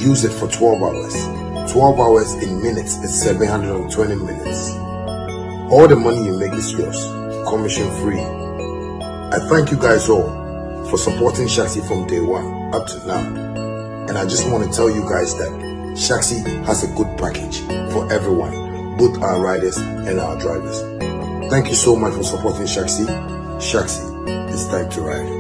use it for 12 hours. 12 hours in minutes is 720 minutes. All the money you make is yours, commission free. I thank you guys all for supporting Shaxi from day one up to now. And I just want to tell you guys that Shaxi has a good package for everyone, both our riders and our drivers. Thank you so much for supporting Shaxi. Shaxi, it's time to ride.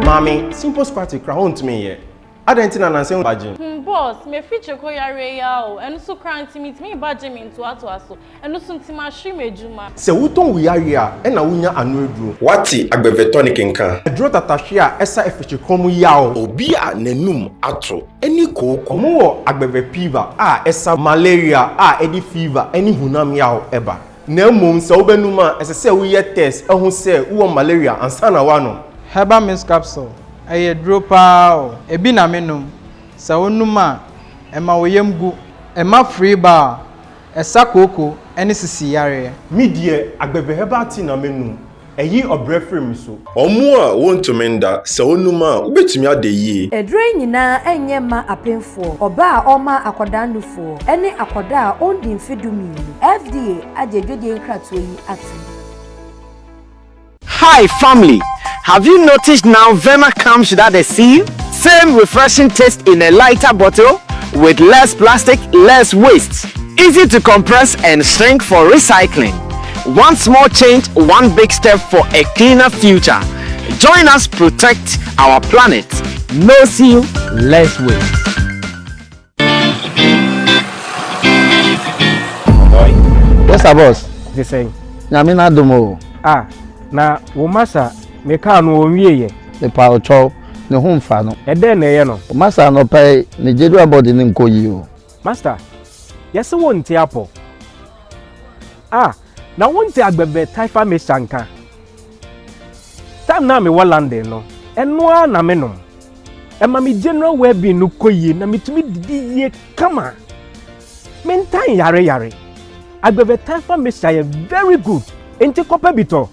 Mommy, simple squatty crown to me here. I don't think I'm saying badging. Boss, me feature koya real and so cranty meet me badging into aso and no soon my shime juma. Se wuton we are here and a winya anodru. Wati agbevetonik nka. Edro tatashia esa efeche komu yao. Obia nenum ato eni koko. Omo agbeve fever esa malaria edi fever eni hunam yao eba. Na mum se obenuma ese se we test ehun se wo malaria ansa na wano. Herbal mist capsule. Aye dropa ebi na menum sa onuma ema woyemgu ema free bar esa koko ene sisi yare mi die agbebe herbal tea na menum eyi obrefrem so omo a wontumenda sa onuma ubetumi ade yi edre nyina enye ma apemfo oba a oma akodanufo ene akoda a ondi mfedumi FDA ajedwede nkratoyi ati. Hi family, have you noticed now Verna comes without a seal? Same refreshing taste in a lighter bottle with less plastic, less waste. Easy to compress and shrink for recycling. One small change, one big step for a cleaner future. Join us protect our planet. No seal, less waste. Yes, boss. The same. Nyamina domo. Na womasa meka no onwieye The power chow ne humfa no. Ede na ye no. Masa no pay ne jedu abodi ne nkoyi o. Master. Yes wonti apo. Na wonti agbebe taifa me sanka. Time na me London no. Eno na me no. Ema me general well-being no koyi na mitumi didi ye kama. Mentan yare. Agbebe taifa me say very good. Enti kopa bito.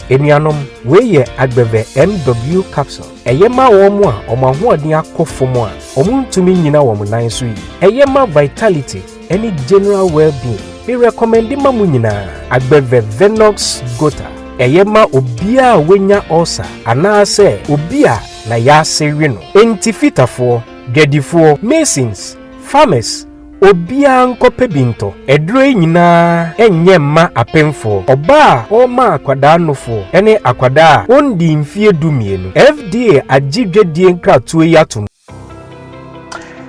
Enianom we ye agbeve MW capsule. Eyema womo a omahoodin akofomo a omuntumi nyina wo munan so yi. Eyema vitality any general well-being. We recommend ma mu nyina agbeve Venox Gota. Eyema obia wenya ulcer anase obia na ya sewe no. Enti fitafo, gedifo, masons, farmers obia nkope binto edro nyina enye ma apemfo oba oma akwada nofo ene akwada ondi mfie dumienu FDA agidwedie nkratoe yatum.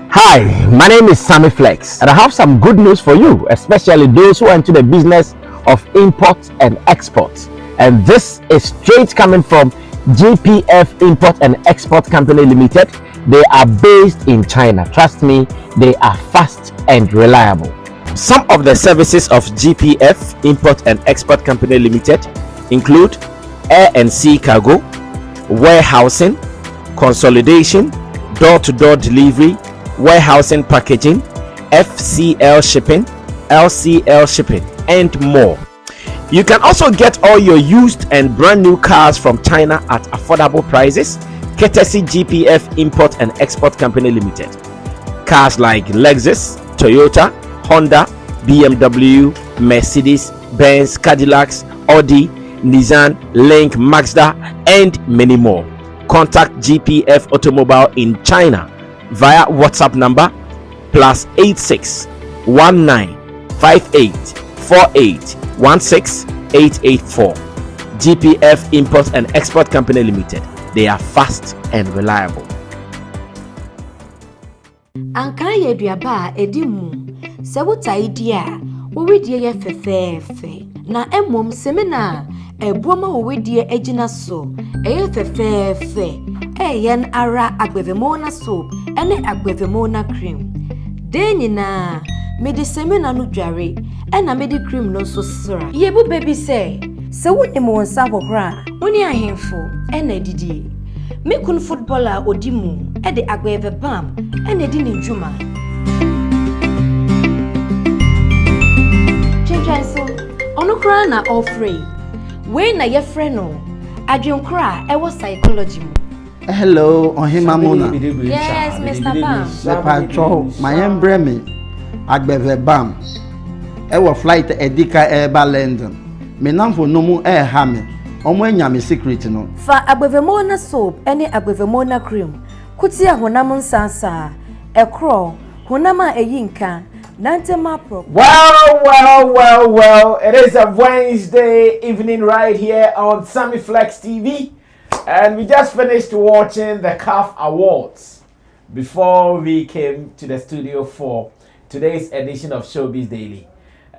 Hi, my name is Sammy Flex and I have some good news for you, especially those who are into the business of import and export. And this is straight coming from GPF Import and Export Company Limited. They are based in China. Trust me, they are fast and reliable. Some of the services of GPF Import and Export Company Limited include air and sea cargo, warehousing, consolidation, door-to-door delivery, warehousing packaging, FCL shipping, LCL shipping, and more. You can also get all your used and brand new cars from China at affordable prices, courtesy GPF Import and Export Company Limited. Cars like Lexus, Toyota, Honda, BMW, Mercedes, Benz, Cadillacs, Audi, Nissan, Link, Mazda, and many more. Contact GPF Automobile in China via WhatsApp number +86 19 58 48 16 884. GPF Import and Export Company Limited. They are fast and reliable. Anka ye duaba edimu se wuta idia wo wedie ye fefefe na emom semina ebuoma wo wedie ejina so eye fefefe eyen ara agbevemona soap ene agbevemona cream de nyina mede semina no dware ena mede cream no so sra yebu baby say se woni mo nsa hohora woni ahemfo ena didie mekun footballer odimu ede agbeve bam ena di ne djuma chenjanso onokra na offrey we na ye friend no adwenkora e wo psychology mu. Hello, Ohimamuna. Yes, Mr. Bam. Le patron, my embreme. Agbeve Bam. Ewo flight edika eba London. Me nam for no mu e ha me. Omo enya me secret no. Fa agbevemona soap ene agbevemona cream. Kutia honam nsansa. Ekro honama eyinka. Nantema pro. Well. It is a Wednesday evening right here on Sammy Flex TV. And we just finished watching the CAF Awards before we came to the studio for today's edition of Showbiz Daily.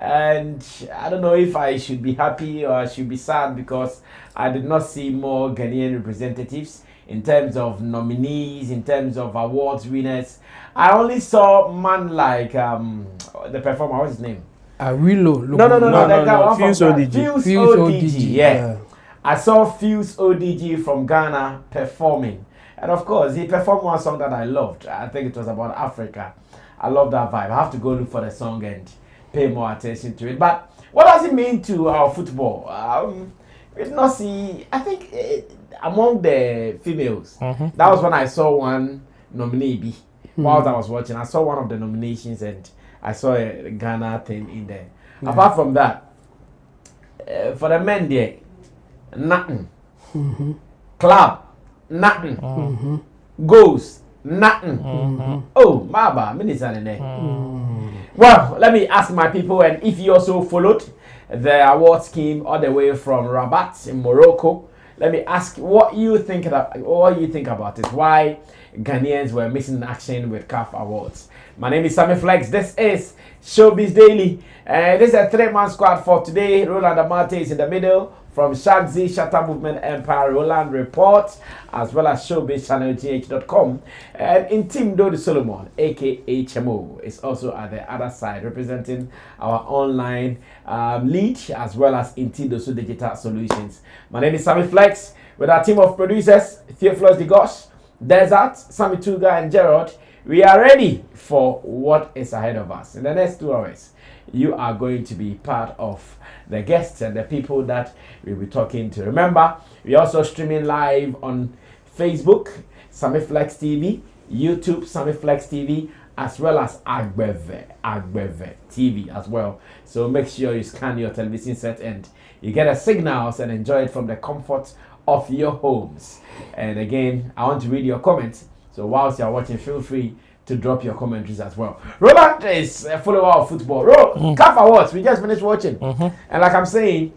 And I don't know if I should be happy or I should be sad because I did not see more Ghanaian representatives in terms of nominees, in terms of awards winners. I only saw man like the performer, what's his name? Rilo. No, that guy. Fuse ODG. Fuse ODG, yeah. I saw Fuse ODG from Ghana performing. And of course, he performed one song that I loved. I think it was about Africa. I love that vibe. I have to go look for the song and pay more attention to it. But what does it mean to our football? We did not see, I think, among the females, that was when I saw one nominee whilst I was watching. I saw one of the nominations and I saw a Ghana thing in there. Apart from that, for the men there, nothing. Club, nothing. Goals, nothing. Oh, my bad, minister in there. Well, let me ask my people, and if you also followed the award scheme all the way from Rabat in Morocco, let me ask what you think about it. Why Ghanaians were missing action with CAF Awards. My name is Sammy Flex. This is Showbiz Daily. This is a 3-man squad for today. Roland Amate is in the middle. From Shagzi, Shatta Movement Empire, Roland Report, as well as showbizchannelgh.com. And in Team Dodi Solomon, aka HMO, is also at the other side, representing our online lead, as well as Intidosu Digital Solutions. My name is Sammy Flex, with our team of producers, Theophilus Digosh, Desert, Sammy Tuga, and Gerald. We are ready for what is ahead of us. In the next 2 hours, you are going to be part of the guests and the people that we'll be talking to. Remember, we're also streaming live on Facebook, Sammy Flex TV, YouTube, Sammy Flex TV, as well as Agbeve TV as well. So make sure you scan your television set and you get a signals and enjoy it from the comfort of your homes. And again, I want to read your comments. So whilst you're watching, feel free to drop your commentaries as well. Roland is a follower of football. CAF Awards, we just finished watching. And like I'm saying,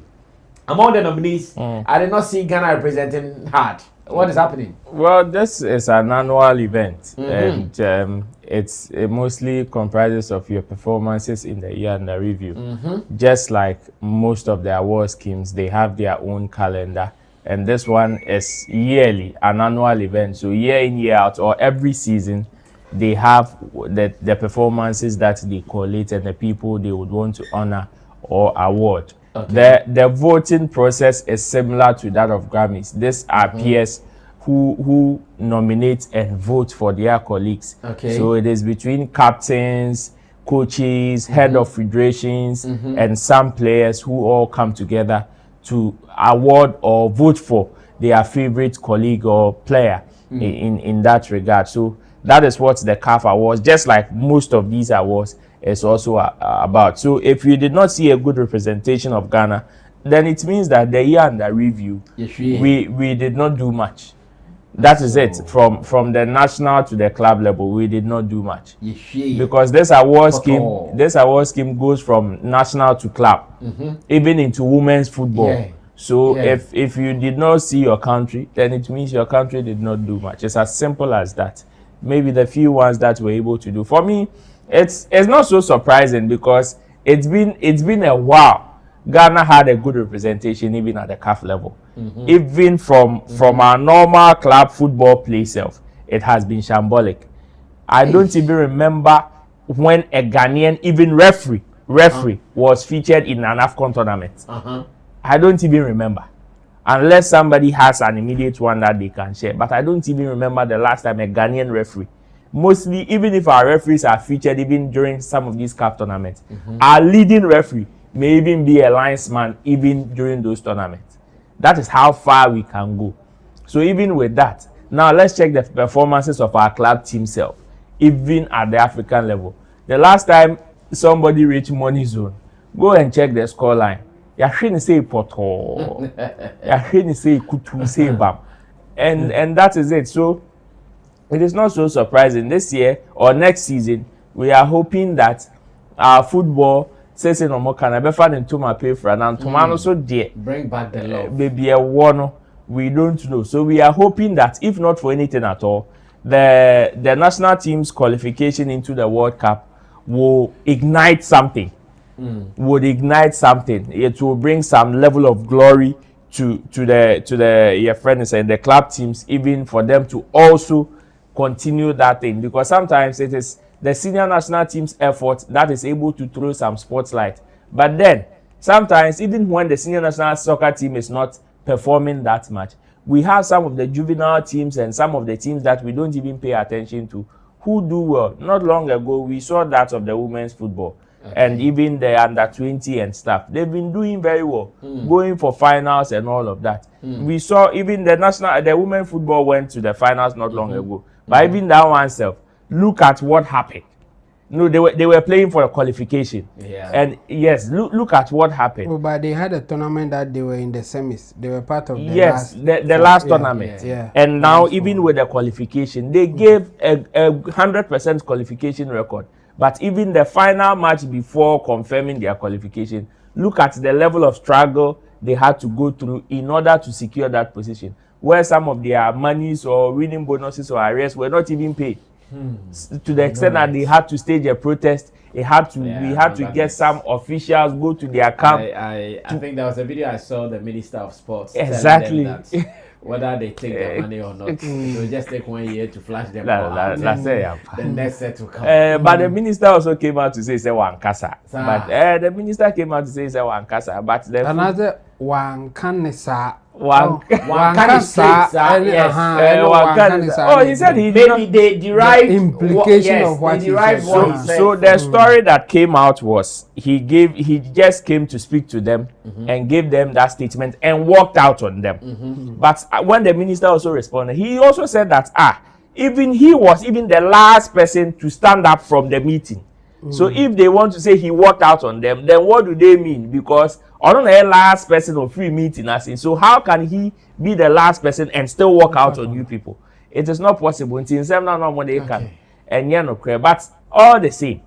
among the nominees, I did not see Ghana representing hard. What is happening? Well, this is an annual event, and it mostly comprises of your performances in the year under review. Just like most of the award schemes, they have their own calendar. And this one is yearly, an annual event. So year in, year out, or every season, they have the performances that they collate and the people they would want to honor or award. The voting process is similar to that of Grammys. These are peers who nominate and vote for their colleagues. So it is between captains, coaches, head of federations, and some players who all come together to award or vote for their favorite colleague or player in that regard. So that is what the CAF Awards, just like most of these awards, is also about. So if you did not see a good representation of Ghana, then it means that the year under review, we did not do much. That is it. From the national to the club level, we did not do much. Because this award scheme goes from national to club, even into women's football. So if you did not see your country, then it means your country did not do much. It's as simple as that. Maybe the few ones that we're able to do. For me, it's not so surprising because it's been a while. Ghana had a good representation even at the CAF level. Even from our normal club football play self, it has been shambolic. I don't even remember when a Ghanaian, even referee, was featured in an AFCON tournament. I don't even remember. Unless somebody has an immediate one that they can share. But I don't even remember the last time a Ghanaian referee. Mostly, even if our referees are featured even during some of these CAF tournaments, our leading referee may even be a linesman even during those tournaments. That is how far we can go. So even with that, now let's check the performances of our club team self, even at the African level. The last time somebody reached money zone, go and check the scoreline. Yashini say poto, Yashini say kutu say bam, and that is it. So it is not so surprising this year or next season. We are hoping that our football says no more can be found into my pay for and tomorrow so dear. Bring back the love. Maybe a one. We don't know. So we are hoping that if not for anything at all, the national team's qualification into the World Cup will ignite something. Would ignite something. It will bring some level of glory to the your friends and the club teams, even for them to also continue that thing. Because sometimes it is the senior national team's effort that is able to throw some spotlight. But then sometimes even when the senior national soccer team is not performing that much, we have some of the juvenile teams and some of the teams that we don't even pay attention to who do well. Not long ago we saw that of the women's football, and even the under 20 and stuff. They've been doing very well, going for finals and all of that. We saw even the women's football went to the finals not long ago, but even that one self, look at what happened. No, they were playing for a qualification. Yeah. And yes, look at what happened. Oh, but they had a tournament that they were in the semis. They were part of the last tournament. Yeah. And now even with the qualification, they gave a 100% qualification record. But even the final match before confirming their qualification, look at the level of struggle they had to go through in order to secure that position, where some of their monies or winning bonuses or arrears were not even paid. To the extent that they had to stage a protest, we had to get some officials go to their camp. I think there was a video I saw the Minister of Sports exactly telling them that whether they take the money or not, it will just take 1 year to flash them out. The next set to come. But the minister also came out to say Wankasa. But the minister came out to say Wankasa. But the another Wankanisa. Oh, he said maybe they derived the implication of what he said. So the story that came out was he just came to speak to them and gave them that statement and walked out on them. But when the minister also responded, he also said that even he was even the last person to stand up from the meeting. So if they want to say he walked out on them, then what do they mean? Because I don't know the last person of free meeting as in. So how can he be the last person and still walk out on you people? It is not possible. Until they can. And but all the same,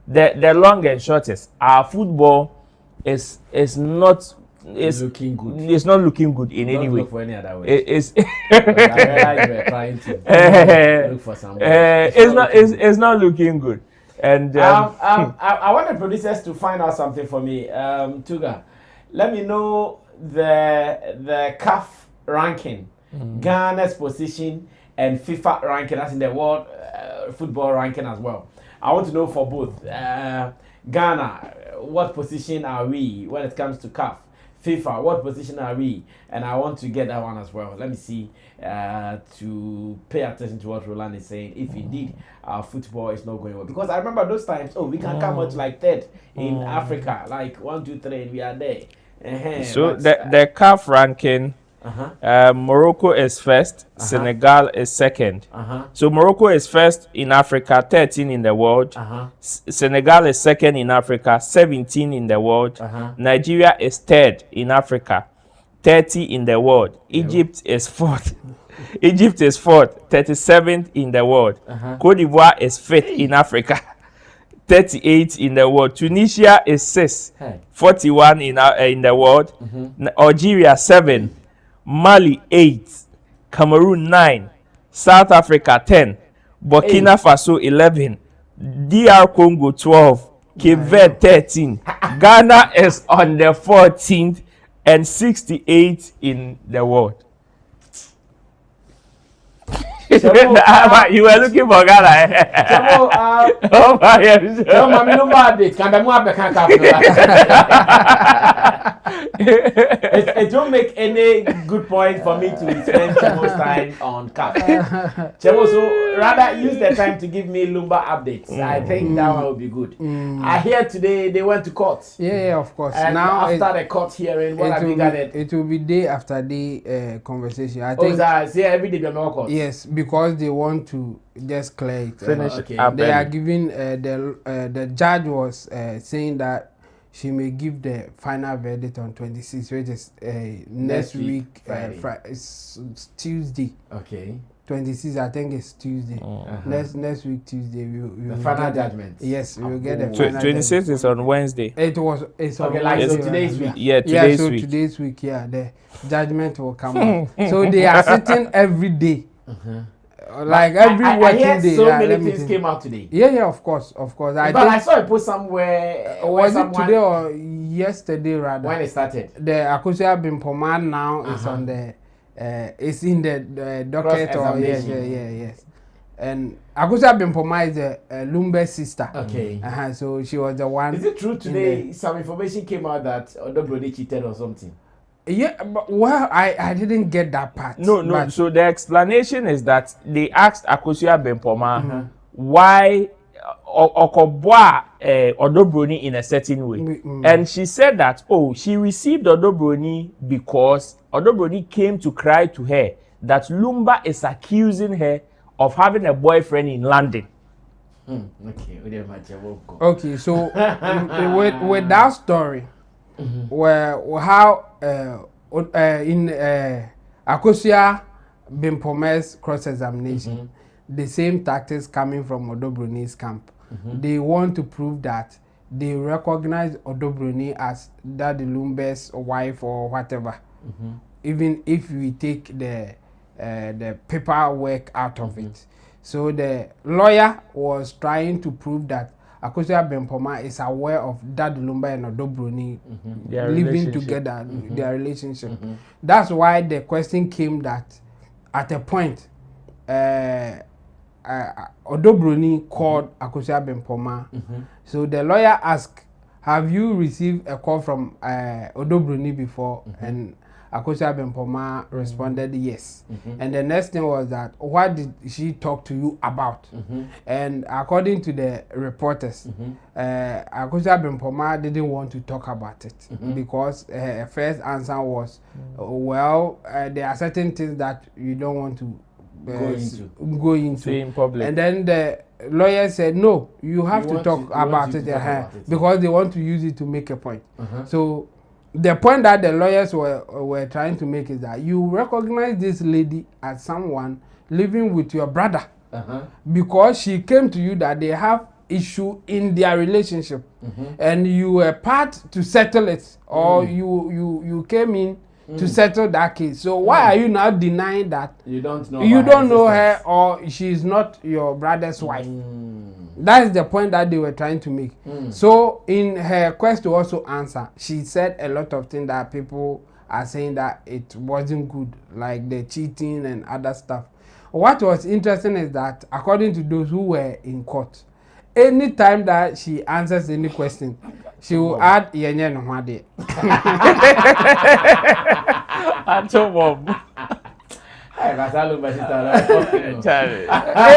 the long and short is our football is not looking good. It's not looking good in any way. Look for any other way. It's I realized you were trying to look for somebody. It's not looking good. And I want the producers to find out something for me. Tuga, let me know the CAF ranking, Ghana's position, and FIFA ranking, as in the world football ranking as well. I want to know for both. Ghana, what position are we when it comes to CAF? FIFA, what position are we? And I want to get that one as well. Let me see, to pay attention to what Roland is saying, if indeed our football is not going well. Because I remember those times, we can come out like third in Africa, like 1, 2, 3, and we are there. So the CAF ranking, Morocco is first, Senegal is second. So Morocco is first in Africa, 13 in the world. Senegal is second in Africa, 17 in the world. Nigeria is third in Africa, 30 in the world. Egypt is fourth. 37th in the world. Cote d'Ivoire is fifth in Africa, 38 in the world. Tunisia is 6th, 41 in the world. Algeria 7, Mali 8, Cameroon 9, South Africa 10, Burkina Faso 11, DR Congo 12, Cape Verde 13. Ghana is on the 14th and 68th in the world. You were looking for Ghana. It don't make any good point for me to spend too much time on CAF. So rather use the time to give me Lumba updates. I think that one will be good. I hear today they went to court. Yeah, of course. And now after the court hearing, what have you gathered? It will be day after day conversation. I think. Oh, so every day be no court. Yes, because they want to just clear it. Finish it. They are giving the judge was saying that she may give the final verdict on 26, which is next week, it's Tuesday. Okay. 26, I think it's Tuesday. Next week Tuesday we the final judgment. Yes, we will get the final 26 is on Wednesday. It's on okay, like so today's week. Yeah, today's week. Yeah, the judgment will come out. So they are sitting every day. Like every working day. So many things came out today. Yeah, of course. I saw a post somewhere. Was it today or yesterday rather? When it started. The Akosia Bimpoma now is on the. It's in the docket or yes. And Akosia Bimpoma is a Lumbe's sister. Okay. So she was the one. Is it true today? Some information came out that Odobroni cheated or something. Yeah, but well, I didn't get that part. No. So the explanation is that they asked Akosia Bimpoma why Okobwa Odobroni in a certain way. And she said that, she received Odobroni because Odobroni came to cry to her that Lumba is accusing her of having a boyfriend in London. Okay, so with that story, where how in Akosia Bimpoma's cross-examination, the same tactics coming from Odobroni's camp. They want to prove that they recognize Odobroni as Daddy Lumbe's wife or whatever, even if we take the paperwork out of it. So the lawyer was trying to prove that Akosia Bimpoma is aware of Daddy Lumba and Odobroni living together, their relationship. That's why the question came that at a point, Odobroni called Akosia Bimpoma. So the lawyer asked, have you received a call from Odobroni before? And Akosia Bimpoma responded yes. And the next thing was that, what did she talk to you about? And according to the reporters, Akosia Bimpoma didn't want to talk about it because her first answer was, well, there are certain things that you don't want to go into in public. And then the lawyer said, no, you have to talk about it because they want to use it to make a point. So the point that the lawyers were trying to make is that you recognize this lady as someone living with your brother because she came to you that they have issue in their relationship and you were part to settle it or you came in to settle that case. So why are you now denying that you don't know her or she is not your brother's wife? That is the point that they were trying to make. So in her quest to also answer, she said a lot of things that people are saying that it wasn't good, like the cheating and other stuff. What was interesting is that according to those who were in court, anytime that she answers any question, she will add yenye no hwade.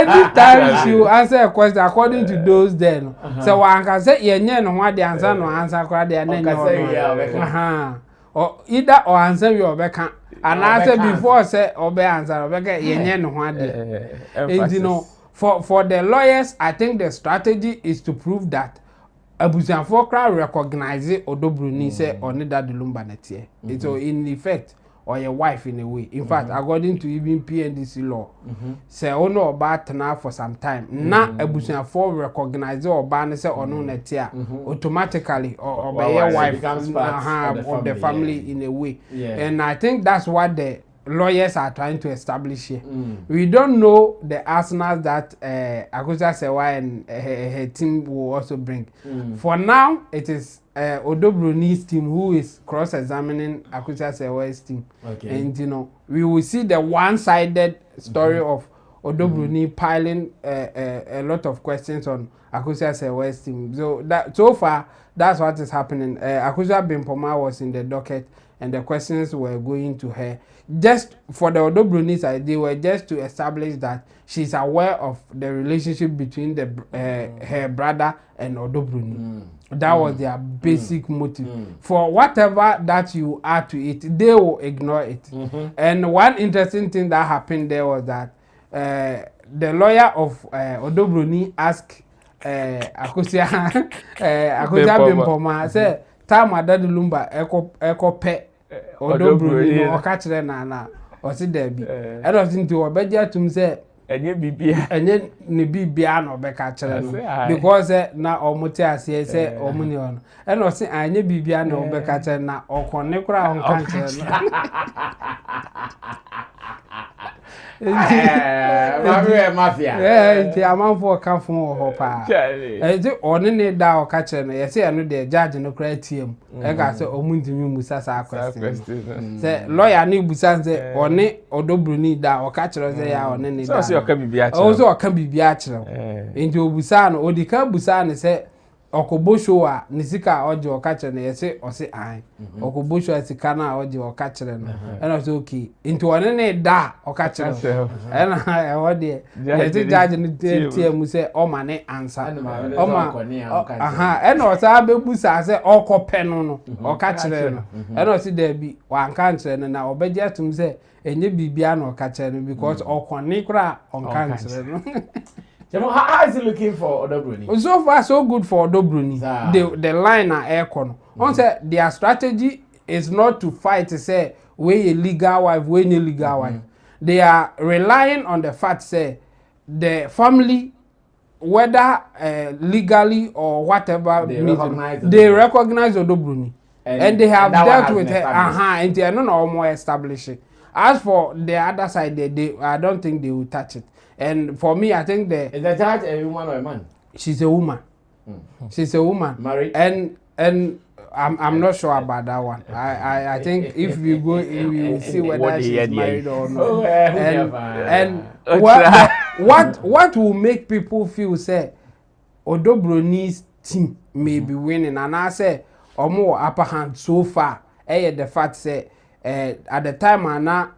Anytime she will answer a question according to those then. So one can say yenye no hwade answer no answer kwa de na or either or answer you obeka and answer before say obe answer obeka yenye no hwade. And you know, for the lawyers, I think the strategy is to prove that Abusianfo kra recognize Odobroni say oni Daddy Lumba netie. So in effect, or your wife in a way. In fact, according to even PNDC law, say ono oba tena for some time. Na Abusianfo recognize oba ne say ono netia automatically or by your wife becomes part of the family in a way. And I think that's what the lawyers are trying to establish here. We don't know the arsenals that Akosia Sewa and her team will also bring. For now, it is Odobroni's team who is cross-examining Akosia Sewa's team. And you know, we will see the one-sided story of Odobroni piling a lot of questions on Akosia Sewa's team. So far, that's what is happening. Akosia Bimpoma was in the docket. and the questions were going to her. Just for the Odobroni side, they were just to establish that she's aware of the relationship between the her brother and Odobroni. That was their basic motive. For whatever that you add to it, they will ignore it. And one interesting thing that happened there was that the lawyer of Odobroni asked Akosia Bimpoma say time Adad Lumba Echo Pet Odobroni or catch them na or sit there be. I don't think to Obedia to say enye bibia enye ne bibia no be catch them because na omote ase say omuni on and o say enye bibia no be catch na okone kura on catch mafia. Nti amanfo ka fun ho pa. Nti one ne da o ka kire no ye se eno de judge no kra tiem. E ga se omuntimi musa sa question. Se lawyer ne busa se one Odobroni da o ka kire se ya one ne da. So o ka bibia kire. O so o ka bibia kire. Nti obusa no odika busa ne se okobosho a ne sika oje o ka kire no ye se o se an. Okobosho a sika na oje o ka kire no. E no so okay. Nti one ne da o ka kire. And I what the judge in the mu say o ma ne answer o ma and o sa be busa say o ko pe no o ka kire no and o si there be wan kan kire no na obeje atum say enye bibia na o ka kire no because o koni kra on kan kire no. How is he looking for Odobroni? So far so good for Odobroni. The line na aircon on say their strategy is not to fight to say we a legal wife we no legal wife. They are relying on the fact say the family, whether legally or whatever, they recognize Odobroni and they have dealt with her. And they are not more establishing. As for the other side, they I don't think they will touch it. And for me, I think is the judge a woman or a man? She's a woman. She's a woman. Married. And I'm not sure about that one. I think if we go in, we will see whether she's married or not. And what will make people feel say Odobroni's team may be winning, and I say or more upper hand so far. The fact say at the time Anna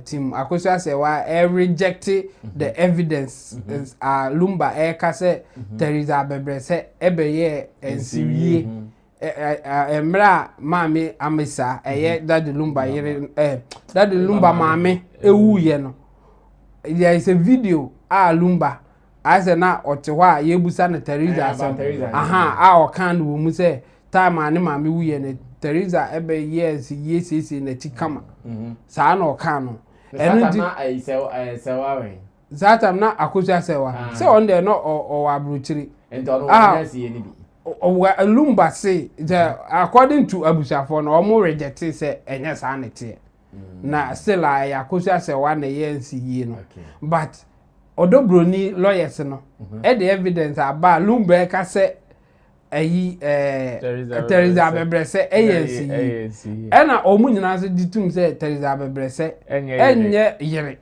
team Akosia say why rejected the evidence Lumba say Teresa Bebre say ebeye NCA. Emra mami amesa Daddy Lumba Daddy Lumba mami ewu ye no. There is a video Lumba as na otewa yebusa na Teresa asem o kan wo mu say time ani mami wu ye na Teresa ebe yes yes na tikama sa na o kan no enu di Zatam na Akosia sewa say on there no o abruchiri ento no yes ye ni bi Lumba say according to Abusafo no omo reject say enya sa na tie na still Akosia say one yensi yi no but Odobroni lawyers no the evidence aba Lumba ka say Teresa Bebre say ANC ena omu nyina so ditum say Teresa Bebre say enye yere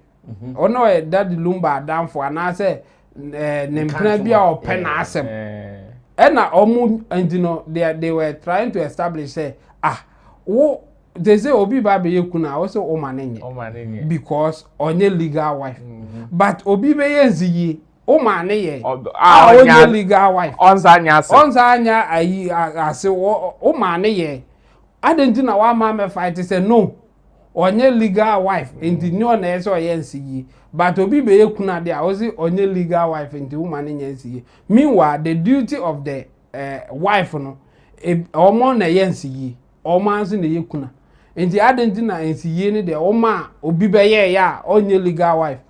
ono Daddy Lumba adamfo ana say nempena bia open asem ena omu and you know they were trying to establish say they say obi ba be yekuna also o manenye because onye legal wife but obi be yenziyi o manenye onye legal wife onsanya ayi ase o manenye adentina wa ma me fight say no onye legal wife enti ni ona eso yenziyi but obi be yekuna there also onye legal wife enti woman yenziyi. Meanwhile the duty of the wife no omo na yenziyi omo anso na yekuna enti adentina ensiyi ni de oma obi be ye ya onye legal wife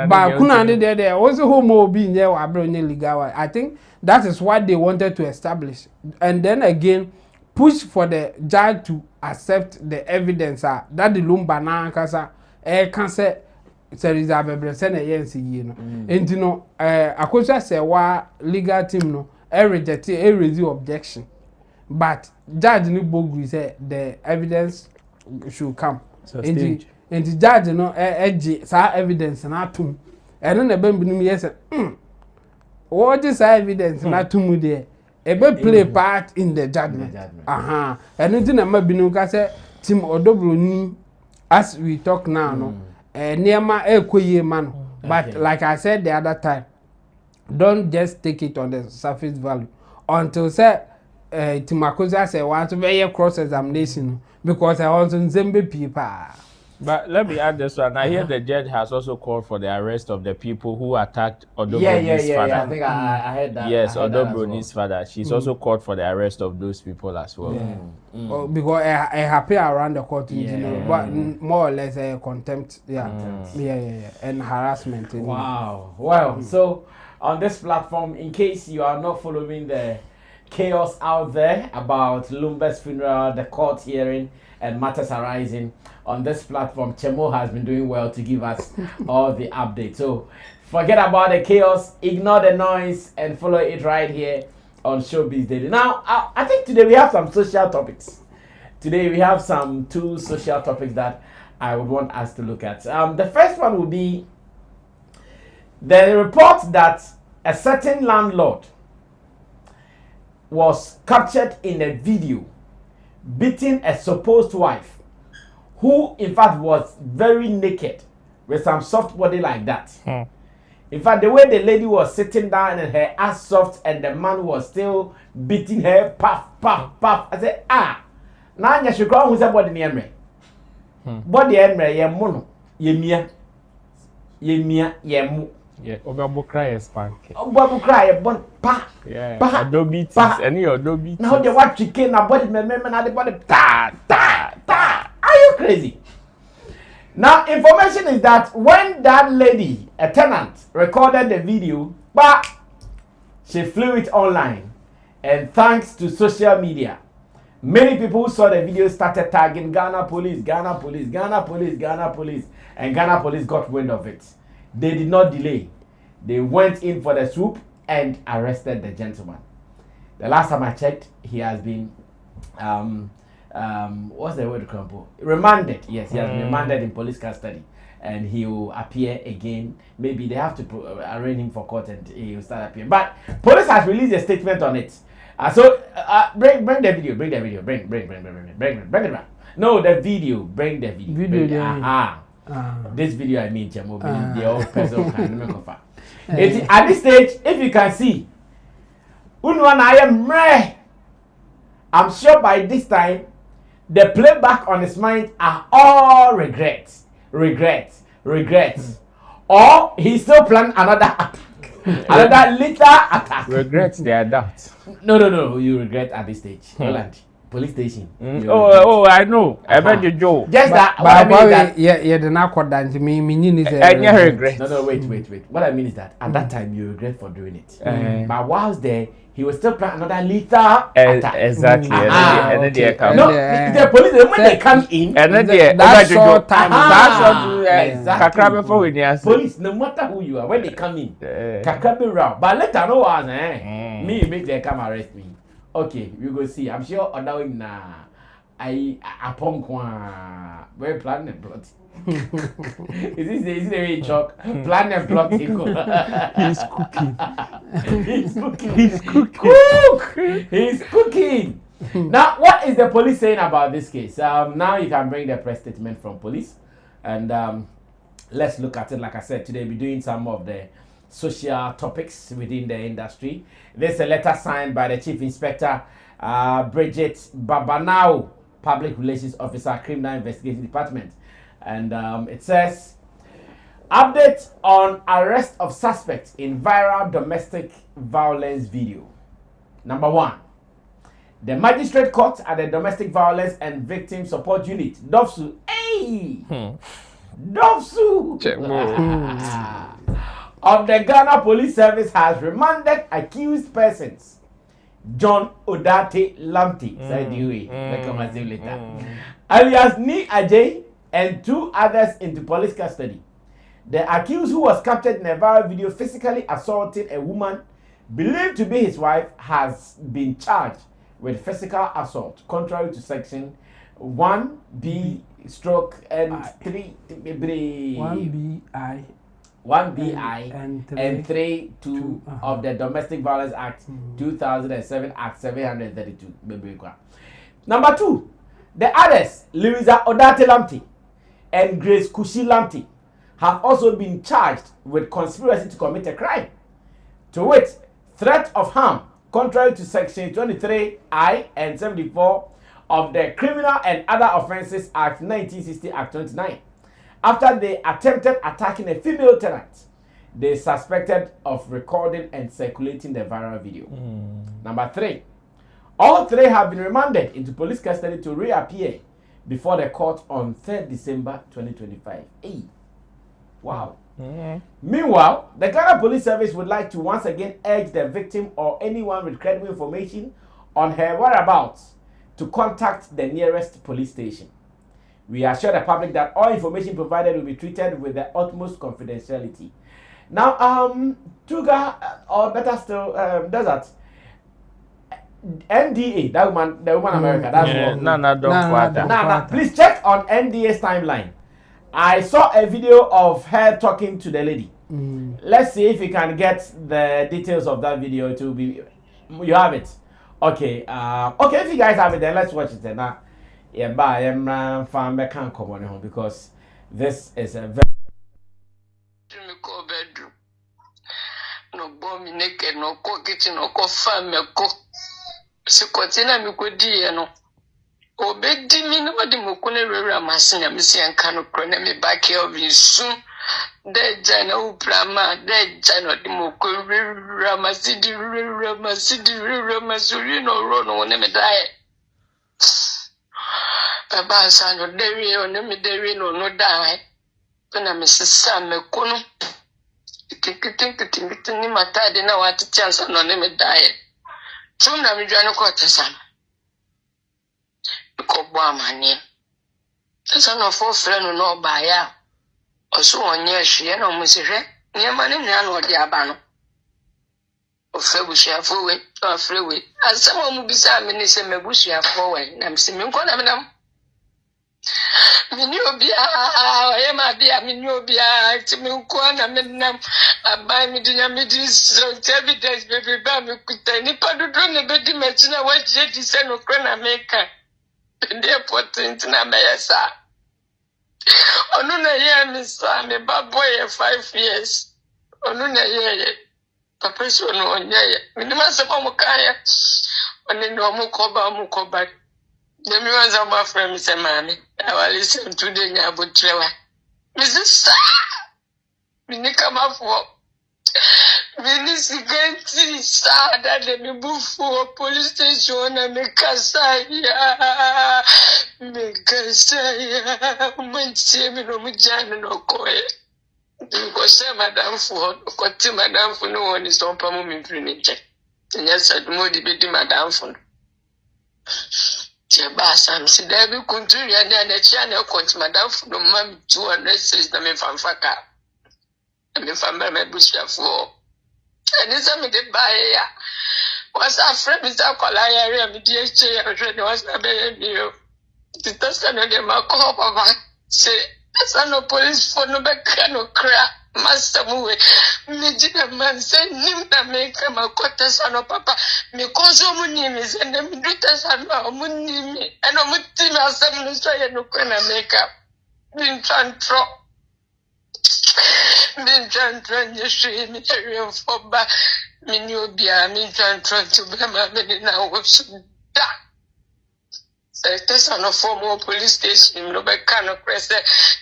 ba kuna ni de also homo obi nye wa bro onye legal wife. I think that is what they wanted to establish and then again push for the judge to accept the evidence that the Lumba na kasa can say Teresa Bebre say na yensiyi no enti no Akosia say wa legal team no reject raise objection but judge ni bogu say the evidence should come and the judge no sa evidence na atum and na bambi no yes what is evidence na atum there ebe play part in the judgment and nti na mabinu ka say Tim Odobroni, as we talk now, no, near my man. But like I said the other time, don't just take it on the surface value until say Timakosa say want to be a cross examination because I want to Zembe people. But let me add this one. I hear the judge has also called for the arrest of the people who attacked Odobroni's father. Yeah. I think I heard that. Yes, Odobroni's father. She's also called for the arrest of those people as well. Because I happy around the court, but more or less contempt. And harassment. Wow. Well, so on this platform, in case you are not following the chaos out there about Lumba's funeral, the court hearing, and matters arising, on this platform, Chemo has been doing well to give us all the updates. So forget about the chaos, ignore the noise, and follow it right here on Showbiz Daily. Now, I think today we have some social topics. Today we have some 2 social topics that I would want us to look at. The first one will be the report that a certain landlord was captured in a video beating a supposed wife, who in fact was very naked with some soft body like that. In fact, the way the lady was sitting down and her ass soft and the man was still beating her, puff. I said, now you should go with body near me. Body ye mono, ye mu. Yeah, Obabu cry a spank. Obabu cry a bon pa. Yeah, Adobe teeth, any Adobe teeth. Now they watch chicken, a body, me, the body, ta. Are you crazy? Now, information is that when that lady, a tenant, recorded the video, but she flew it online, and thanks to social media, many people who saw the video started tagging Ghana police, and Ghana police got wind of it. They did not delay. They went in for the swoop and arrested the gentleman. The last time I checked, he has been what's the word to call it? Remanded. Yes, he has been remanded in police custody, and he will appear again. Maybe they have to arraign him for court, and he will start appearing. But police has released a statement on it. So bring the video. Bring it back. No, the video. Bring the video. This video I mean, Chemo, the old person can make of. At this stage, if you can see, I'm sure by this time, the playback on his mind are all regrets. Or he still planned another attack. Another little attack. Regrets their doubts. No, you regret at this stage. Holland. Police station. I know. I bet you Joe. Just that. But I mean that. Yeah, the narco dance. Me, regret. No, wait. What I mean is that at that time you regret for doing it. But whilst there, he was still planning another lethal attack. Exactly. And then they come. No, the police, when they come in, and then that's short time. Kakra before we near. Police, no matter who you are, when they come in, Kakra be round. But later no one, me make them come arrest me. Okay, we go see. I'm sure Odawin I upon very plan and plot. Is this the way chalk? Plan and plot. He's cooking. Now, what is the police saying about this case? Now you can bring the press statement from police, and let's look at it. Like I said, today we're doing some of the social topics within the industry. There's a letter signed by the Chief Inspector Bridget Babanao, Public Relations Officer, Criminal Investigation Department, and it says, update on arrest of suspects in viral domestic violence video. Number 1, the Magistrate Court at the Domestic Violence and Victim Support Unit, DOVSU, DOVSU of the Ghana Police Service has remanded accused persons John Odate Lamti, alias Ni Ajay, and 2 others into police custody. The accused, who was captured in a viral video physically assaulting a woman believed to be his wife, has been charged with physical assault, contrary to section 1B stroke and 3 1BI and 3(2) of the Domestic Violence Act 2007, Act 732. Number 2, The others, Louisa Odate Lamptey and Grace Kushi Lamptey, have also been charged with conspiracy to commit a crime. To wit, threat of harm, contrary to Section 23I and 74 of the Criminal and Other Offences Act 1960 Act 29. After they attempted attacking a female tenant, they suspected of recording and circulating the viral video. Number 3. All 3 have been remanded into police custody to reappear before the court on 3rd December 2025. Hey. Wow. Meanwhile, the Ghana Police Service would like to once again urge the victim or anyone with credible information on her whereabouts to contact the nearest police station. We assure the public that all information provided will be treated with the utmost confidentiality. Now, Tuga, or better still, does that NDA, the woman America, that's what. Nana, please check on NDA's timeline. I saw a video of her talking to the lady. Let's see if we can get the details of that video to be. You have it. Okay. Okay, if you guys have it, then let's watch it. And now, because this is a very. No bomb naked, no cook kitchen, no coffee, no cook. Sekotina mi kodi no. Obedi mi no de mokune rewra masina mi si anka no kro na mi back here bi su. De jana uprama, de jana de mokune rewra masidi rewra masuri no ro no ne me dai. Baba sa no dewi o ne me dewi no dai. Pena mi sisa me kono. Kikitin mata de na wati chance no ne me dai. Chuna mi jana ko tasama. Ko bwa mane. Tasa no fo frɛ no ba ya. Oso onye hwe na mo se hwe. Nyema ne nua no de aba no. O frɛ busuafo we, o frɛ we. Asɛm mo bisa me ne se mebusuafo we. Na me se me nko na me nam. Mini obia, e ma bia mini obia, ti me nko na me nam. Abai mi dinya mi di so evidence baby ba me kuta ni padodo ne bedi machina wa je di se no kra na meka. The important na me yesa. Onu na ye mi sa me ba boy 5 years. Onu na ye papa so no onya ye. Minima se pa mo kaya. Oni no mo ko ba. The me wan za ma frɛ me se mami. I will listen to the nya botrewa. Mrs. Mini kama fo. Mini siganti sada de mi bufu police station na me kasaya. Me kasaya. Mwenche mi no mujana no koe. Ko se madam fo, ko ti madam fo no woni so pa mo mi firi ni je. Nya sadmo di bedi madam fo. Jeba sam si da bi kuntu ya na chia na ko ti madam fo no ma mi 206 na me fanfaka. Me fambe me busuafo. Eni se me de bae ya. Was a friend is a kola ya re me die che ya hwe was na be mi yo. Ti testa no de ma ko papa. Se esa no police phone no be kra no kra. Master muwe. Me jina man se nim na me ka ma ko testa no papa. Me konso mu ni me se na me du testa no mu ni me. Eno mu ti na asem no so ya no ko na make up. Bin tro. Min tran yeshe mi area for ba min obia min tran to be ma me na wo da station of former police station no be kan press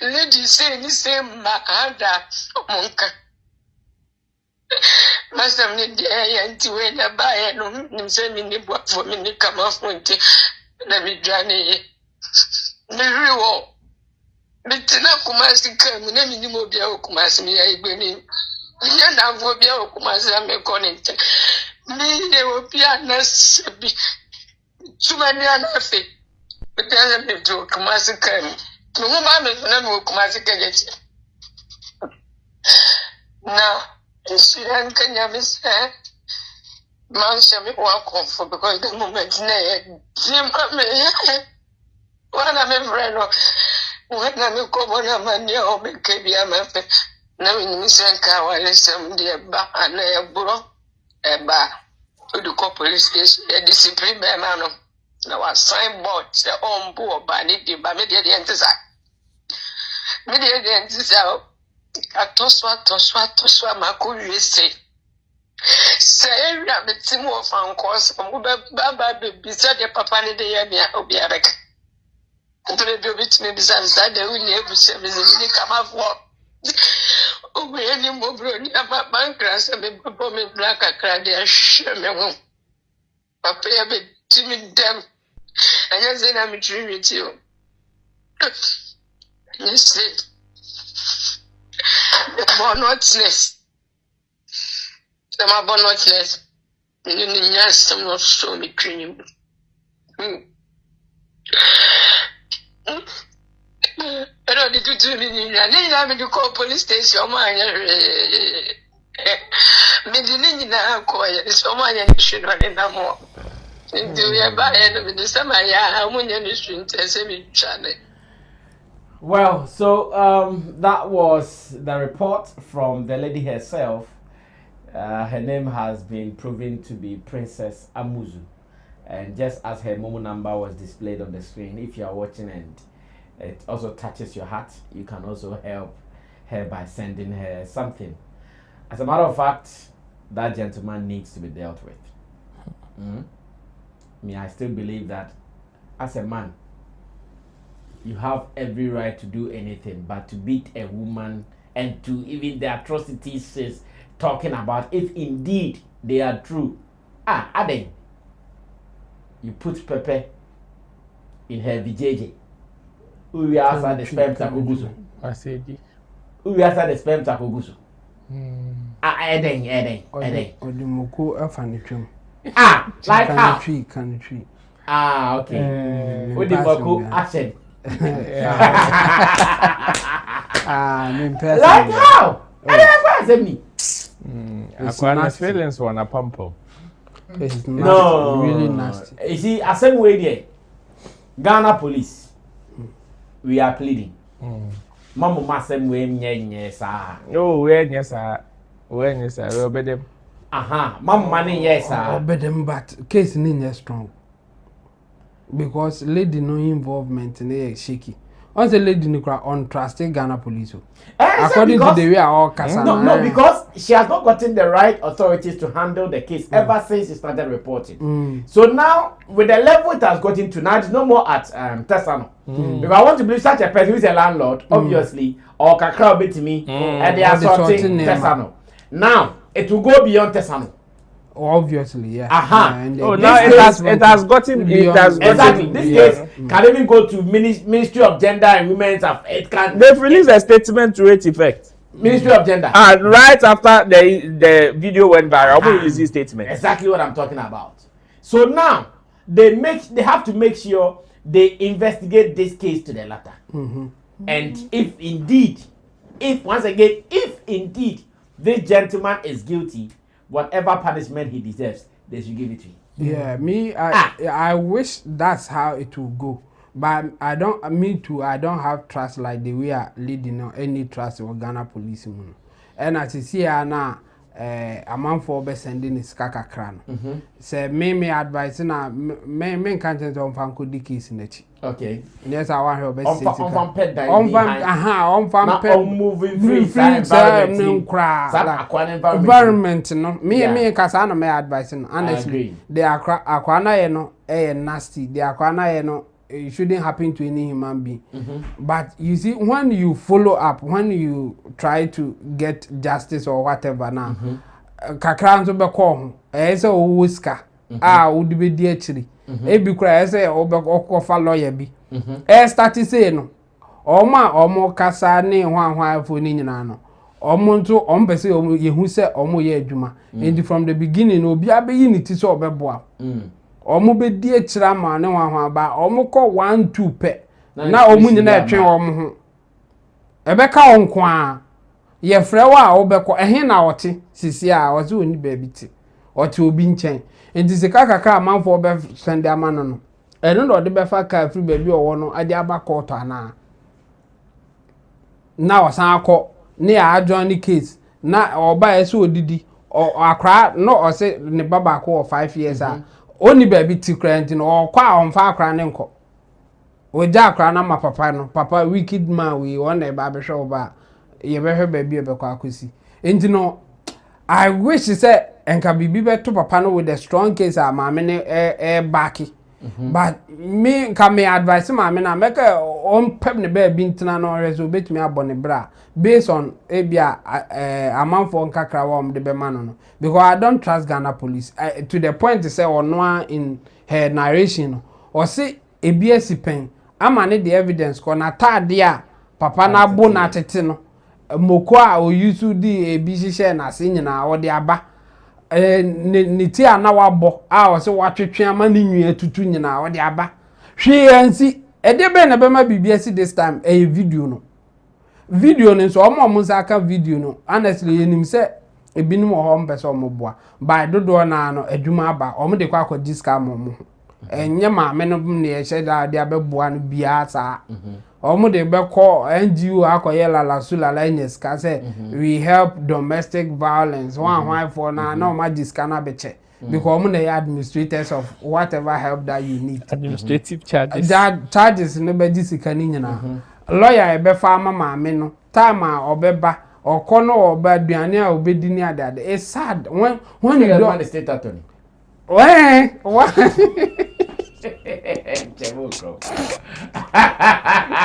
lady say ni say ma ada monka masam ni dia yanti we na ba ye no nim say mi ni bo for mi ni kama fonte na mi dwane ni riwo Bitina kumasi kami na minimo bia okumasi mi ya igbe mi. Nya na vo bia okumasi ame konente. Mi ye obia na sebi. Tumani anafe. Bitina me to kumasi kami. Mo ma me na me okumasi kageti. Na isiran kanya mi se. Man se mi wa comfort because the moment na ye. Jima me. Wana me freno. When I come on a man, you make a mafe. Now in Missanka, while some dear ba and a bro, a bar to the police station, a discipline by man. na wa signboard se on bo ba ni di ba me de ntisa me de ntisa atoswa makuwi say na me timu of an course mo ba be said the papa ni de ya bia obi arek ntore bi obi timi bisa nsa de uni ebuche me ni kama fo obi eni mo bro ni apa bankra se me bobo me black akra de ahwe me ho papa ya be timi dem anya ze na me tiri ti o yes the bonotness the my bonotness ni nyas I'm not so me training I don't need to do me. I need to call police station. Man, me didn't know quiet. So my should not know more. Do you buy any of the summer? Yeah, I'm on the street. Sammy channel. Well, so that was the report from the lady herself. Her name has been proven to be Princess Amuzu, and just as her Momo number was displayed on the screen, if you are watching and it also touches your heart, you can also help her by sending her something. As a matter of fact, that gentleman needs to be dealt with. I still believe that as a man, you have every right to do anything, but to beat a woman and to even the atrocities she's talking about, if indeed they are true, Aden, you put pepper in her VJJ. We answer the sperm takoguso. I said, we answer the sperm takoguso. Eden. Odimoko afanitwem. Like how? Country. Okay. Odimoko action. Like how? Aquana's feelings were a pump. It's no, really nasty. You see, a same way there, Ghana police, we are pleading. Mamu masem we nye sa. Oh, we nye sa. We obey them. Mamu mani yes sir. Obey them, but case ni strong. Because lady no involvement in the shaky. Once the lady no untrusted Ghana police. According to the way all Kasana. No, because she has not gotten the right authorities to handle the case ever since she started reporting. So now, with the level it has gotten to now, it's no more at Tesano. Because I want to believe such a person who is a landlord, obviously, or Kakra bit me, and they are sorting Tesano. Now, it will go beyond Tesano. Obviously, yeah. Now it has gotten exactly. This case can even go to Ministry of Gender and Women's Affairs. It can. They've released a statement to its effect. Ministry of Gender. And right after the video went viral, we released this statement. Exactly what I'm talking about. So now they have to make sure they investigate this case to the latter. And if indeed this gentleman is guilty, whatever punishment he deserves, they should give it to him. Yeah, I wish that's how it will go. But I don't have trust like the way I leading on any trust in Ghana police. And as you see now, a man for be sending his kaka cran. Say me advice na me can't on fanko dikis in it. Okay. Yes, I want her best. On moving free environment. No, me kasana me advice. Honestly, the akwana no nasty. The akwana no. It shouldn't happen to any human being. But you see, when you follow up, when you try to get justice or whatever now, kakranzo be call ese o whisker would be dear chili. Ebi kura ese o be okofa lawyer bi. Start say no. Omo kasa ne hwan fo ni nyina no. Omo nto ompese yehu se omo ye adwuma. And from the beginning obi abeyi ni ti so obeboa. Omo be die kira ma ne hwan ba omo ko 1 2 pe na omo nyina etwe omo ho ebeka onko a ye frewa a obeko ehe na wote sisi a wote oni ba bi ti wote obi nchen enti se kaka amanfo be sende amano no eno do de be fa ka free ba bi owo no ade aba court ana na wasan akọ ne a join the case na oba ese odidi akra no o se ne baba ko 5 years a oni baby ti kra nti no o kwa on fa akra ne nko o ja akra na ma papa no papa wicked man we won e ba be hwe ba ye be hwe baby e be kwa akosi nti no I wish say enka bibi be to papa no with a strong case maame ne backy. But me can me advise maame na make on pep ne baby ntina no reso betimi abone bra based on ebia amanfo nkakra wa de be man no because I don't trust Ghana police to the point to say ono in her narration or say ebia sipen ama ne the evidence ko na tade a papa na bo na tete no moko a o use di ebi hihye na se nyina wo de aba ne ti ana wabo a o se watwetwe ama ne nwie tutu nyina wo de aba hwe ansi ede be na be ma bibia si this time video no so omo nsa aka video no honestly yenim se ebinum ho mpese omo boa by dodo na no adwuma aba omo de kwa akodi ska mo enye maame no ne ye hye da de abeboa no bia saa omo de be call NGO akoye la sulala nyes ka say we help domestic violence one for na no ma diska na beche because omo na administrators of whatever help that you need administrative charges that charges no be disika ni nyina lawyer e be fa maame no time a obeba okono oba aduane a obedi ni adade it's sad when you do the state attorney what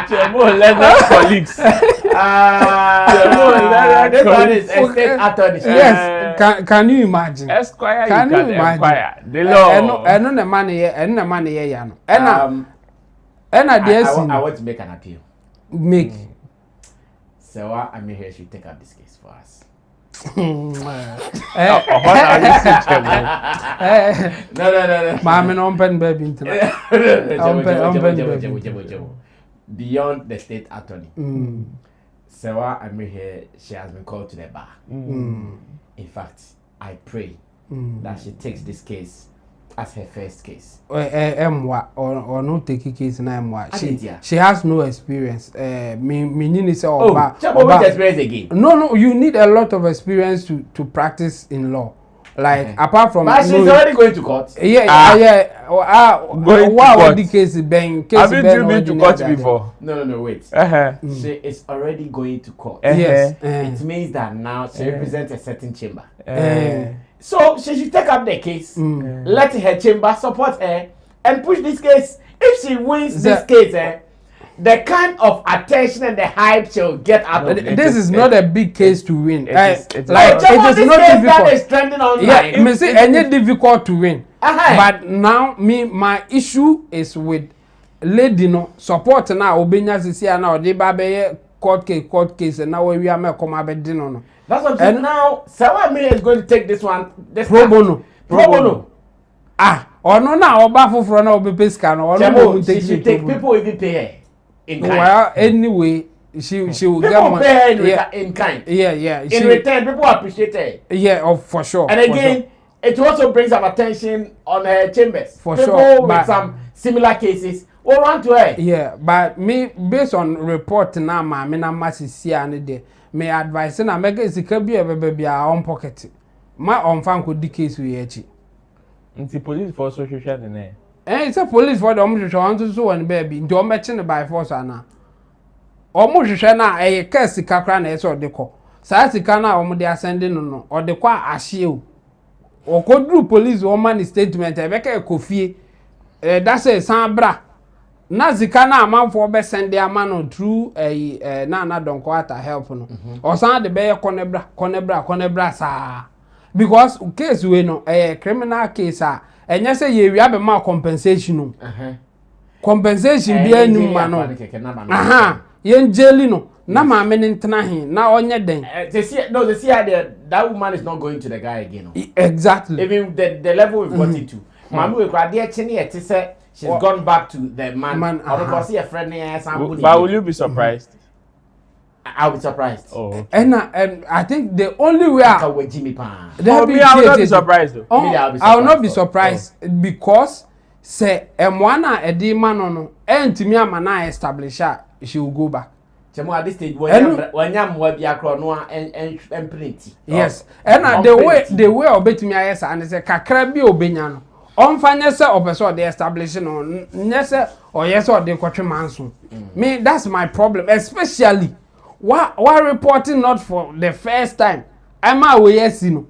Chemo leather colleagues. This one is a state attorney. Yes, can you imagine? Esquire, can you imagine? Esquire. The law. Eno the money ya no. Ena the I want to make an appeal. Make. So I'm here should take up this case for us. No. Mama no open baby internet. Beyond the state attorney. Sewa Amir she has been called to the bar. In fact, I pray that she takes this case as her first case. Or no take case na she has no experience. Me say oba. Experience again. No, you need a lot of experience to practice in law. Like apart from but she's already going to court. Going to court. The case have you been to court before? No, wait. She is already going to court. Yes. It means that now she represents a certain chamber. So she should take up the case, let her chamber support her, and push this case. If she wins this case, the kind of attention and the hype she'll get out of it. This is not a big case to win. It is not difficult. That is trending online. Yeah, me say it's difficult to win. But now my issue is with lady no support now obenya sisi na odi ba be court case now we are me come abedi no. That's what I'm saying. Now Sammy is going to take this one. Pro bono. Ono na oba foforo na obe pesca no ono she should take people even pay her in kind. Well, anyway, she will get money. Pay her in kind. Yeah. In return, people appreciate her. Yeah, for sure. And again, it also brings up attention on her chambers. For people sure. With some similar cases will run to her. Yeah, but me based on report now, me na masisi ane de. Me advice na make sika bi be a on pocket. Ma on fan ko di case we echi. Nti police for social ne. It's a police for the hwehwe so one baby. Nti o meche ne by force ana. Omo hwehwe na case sika kra na eso de ko. Sa sika na omo de ascend no o de kwa ahye o. Okodru police o man statement e be ka kofie. That's a sambra. Na zika na amanfo be send their man through na don quarter help no o san de be konebra sa because case we no criminal case enye say ye wi abe ma compensation no compensation bi anum ma no yen jeli no na ma me ntena he na onye den they see that woman is not going to the guy again no? Exactly even the level we've got into mama we kwa de chini e ti say she's gone back to the man. Because see a friend here, but will you be surprised? I'll be surprised. Oh. Okay. And I think the only way I will not be surprised though. I will not be surprised because say mwana edi manono entimi amana establish she will go back. Chemo at this stage when yam be akro no and print. Yes. And the way obetimi ayesa and say kakra bi obenya no on fanya say opeso the establishing on nyese or yes or the kwatwe manso. Me that's my problem, especially why reporting not for the first time. I'm away yes you know.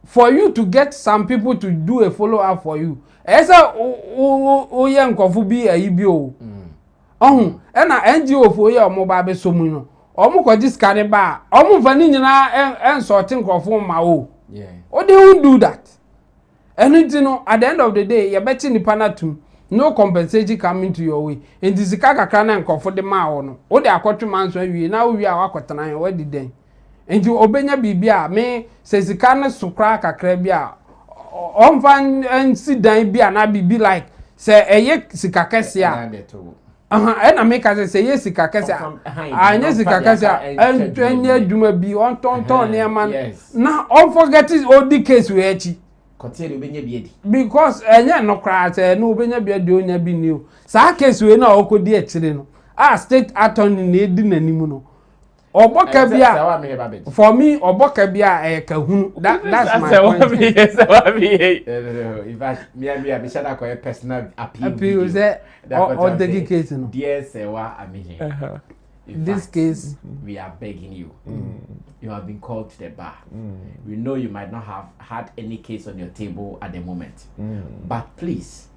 For you to get some people to do a follow up for you. Esa o ye nkofu bi ayi o. Na NGO for ye omo ba be so mu no. Omo ko discard ba. Omo fa ni nyina ensort nkofu ma o. Yeah. Or they won't do that. And you know, at the end of the day, you're betting the panatum, no compensation coming to your way. And this is Kaka and comfort the man. Or the aquatic man's when we now we are aquatana and what did they? And you obey your bibia, me says the canna so crack a crabia. On fan and sit down be and I be like, say a yek sikakesia. And I make as I say, yes, Sikakesia. And yes, Sikakesia. And 20 years do may be on ton near man. Now, all forget is all the case we actually. Because no cry, no benya be doing a be new. Sa case we know could dear children. State attorney needing any mono. Or Bokabia for me, or Bokabia a kahun. That's my point. In fact, me and Shatta a personal appeal. Or dedication. Dear Sewa, in this case, we are begging you. You have been called to the bar. We know you might not have had any case on your table at the moment. But please,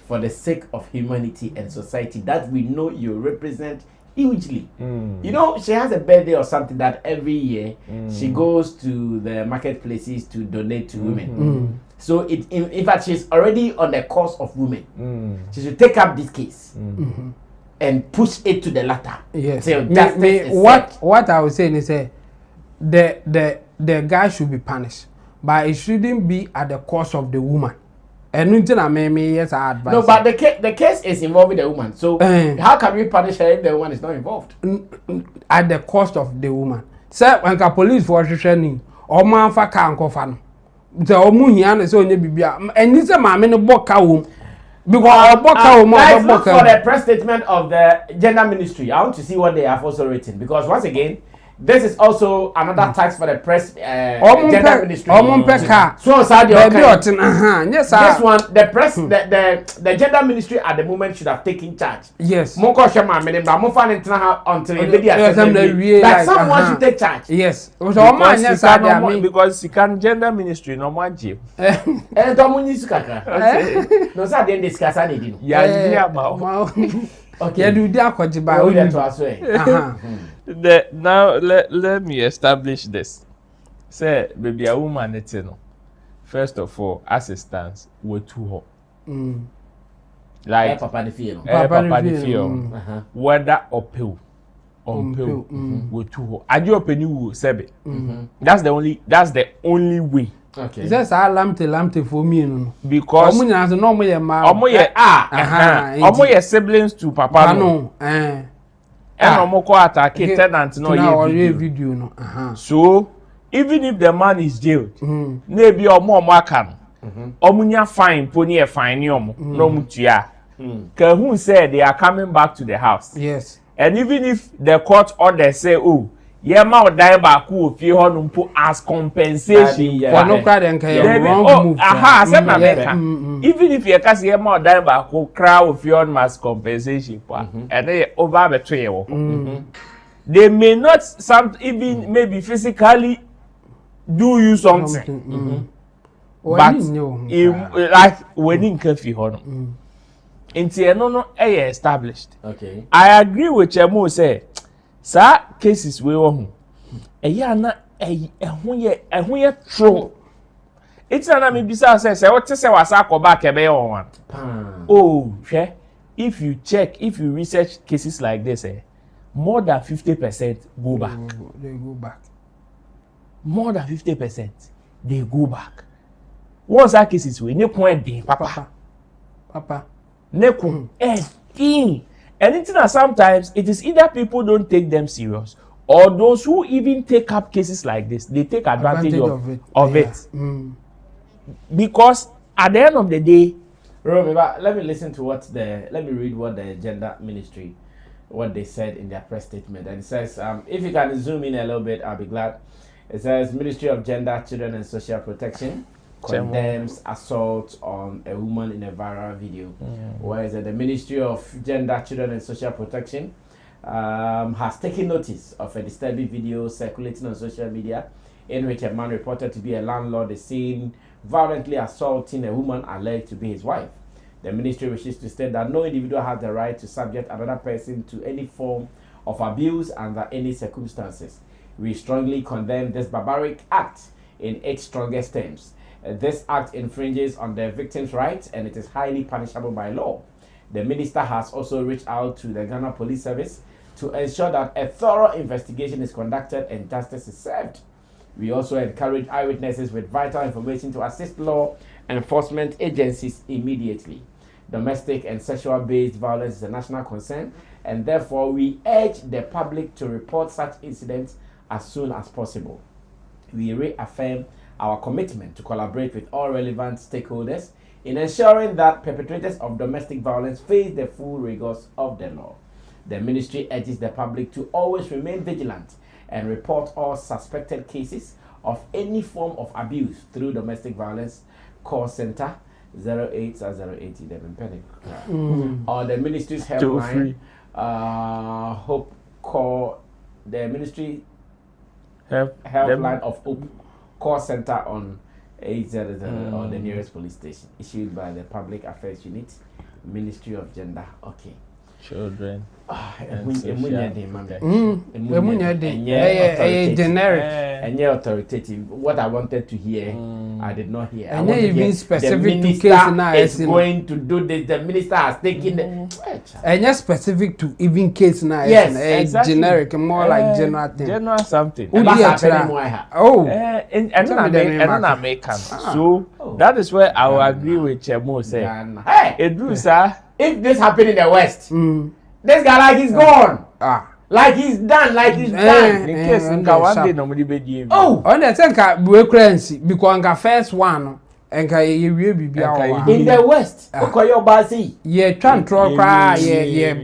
for the sake of humanity and society that we know you represent hugely. You know, she has a birthday or something that every year she goes to the marketplaces to donate to women. So in fact, she's already on the cause of women. She should take up this case and push it to the latter. Yes. So what I was saying is the guy should be punished, but it shouldn't be at the cost of the woman. And yes, I advise. No, but the case is involving the woman. So how can we punish her if the woman is not involved? At the cost of the woman. Say when the police for training or man for can confirm. The omu so onye bibia. And this man no boka wo. Because guys, look for the press statement of the gender ministry. I want to see what they have also written. Because once again, this is also another tax for the press gender ministry. So yes, this one, the press, the gender ministry at the moment should have taken charge. Yes. Until that someone should take charge. Yes. Because you can gender ministry no one jail. And no sir, then discuss anything. Okay, do now let me establish this. Say, baby, a woman, it's no. First of all, assistants were too hot. Like Papa the feel. Whether or pill. On pill were too hot. I do open you, Sebe. That's the only way. Okay. That's a lamte for me, no. Because omo siblings to Papa no. And omoko attack tenant no video no. So even if the man is jailed, maybe omo aka no. Omunya fine pony e fine omo no mutua. Kahun said they are coming back to the house. Yes. And even if the court order say, oh, yeah, ma die back who feel honum put as compensation. For no cry and wrong move. Even if you can see ma die back who crowd feel on as compensation, and they over betray. They may not even maybe physically do you something. But like when in coffee honum. Inti no established. Okay. I agree with Chemo say. Sa cases we won. Na ehun true. It's na me bisa say what say wasa ko back ebe one. Oh, if you research cases like this, more than 50% go back. They go back. More than 50% they go back. Once that cases we ne point dey papa. Ne kun anything that sometimes it is either people don't take them serious or those who even take up cases like this, they take advantage of it. Because at the end of the day, remember, let me read what the gender ministry, what they said in their press statement. And it says, if you can zoom in a little bit, I'll be glad. It says, Ministry of Gender, Children and Social Protection condemns assault on a woman in a viral video. Whereas the Ministry of Gender, Children and Social Protection has taken notice of a disturbing video circulating on social media in which a man reported to be a landlord is seen violently assaulting a woman alleged to be his wife. The ministry wishes to state that no individual has the right to subject another person to any form of abuse under any circumstances. We strongly condemn this barbaric act in its strongest terms. This act infringes on the victim's rights and it is highly punishable by law. The minister has also reached out to the Ghana Police Service to ensure that a thorough investigation is conducted and justice is served. We also encourage eyewitnesses with vital information to assist law enforcement agencies immediately. Domestic and sexual-based violence is a national concern, and therefore we urge the public to report such incidents as soon as possible. We reaffirm our commitment to collaborate with all relevant stakeholders in ensuring that perpetrators of domestic violence face the full rigors of the law. The ministry urges the public to always remain vigilant and report all suspected cases of any form of abuse through domestic violence call center 0880 or the ministry's helpline Hope call the ministry helpline of Hope call center on 800 or the nearest police station, issued by the Public Affairs Unit, Ministry of Gender. Okay. Children. Authoritative. What I wanted to hear, I did not hear. And even specific to case now is going to do this. The minister has taken and yes, specific to even case now. Yes, exactly. Generic, more like general thing. General something. Oh, and I make so that is where I will agree with Chemo say. Hey, if this happened in the West, this guy like he's gone. Like he's done, like he's done. In case one day nobody be on the second currency because the first one and you will be in the West. Yeah, try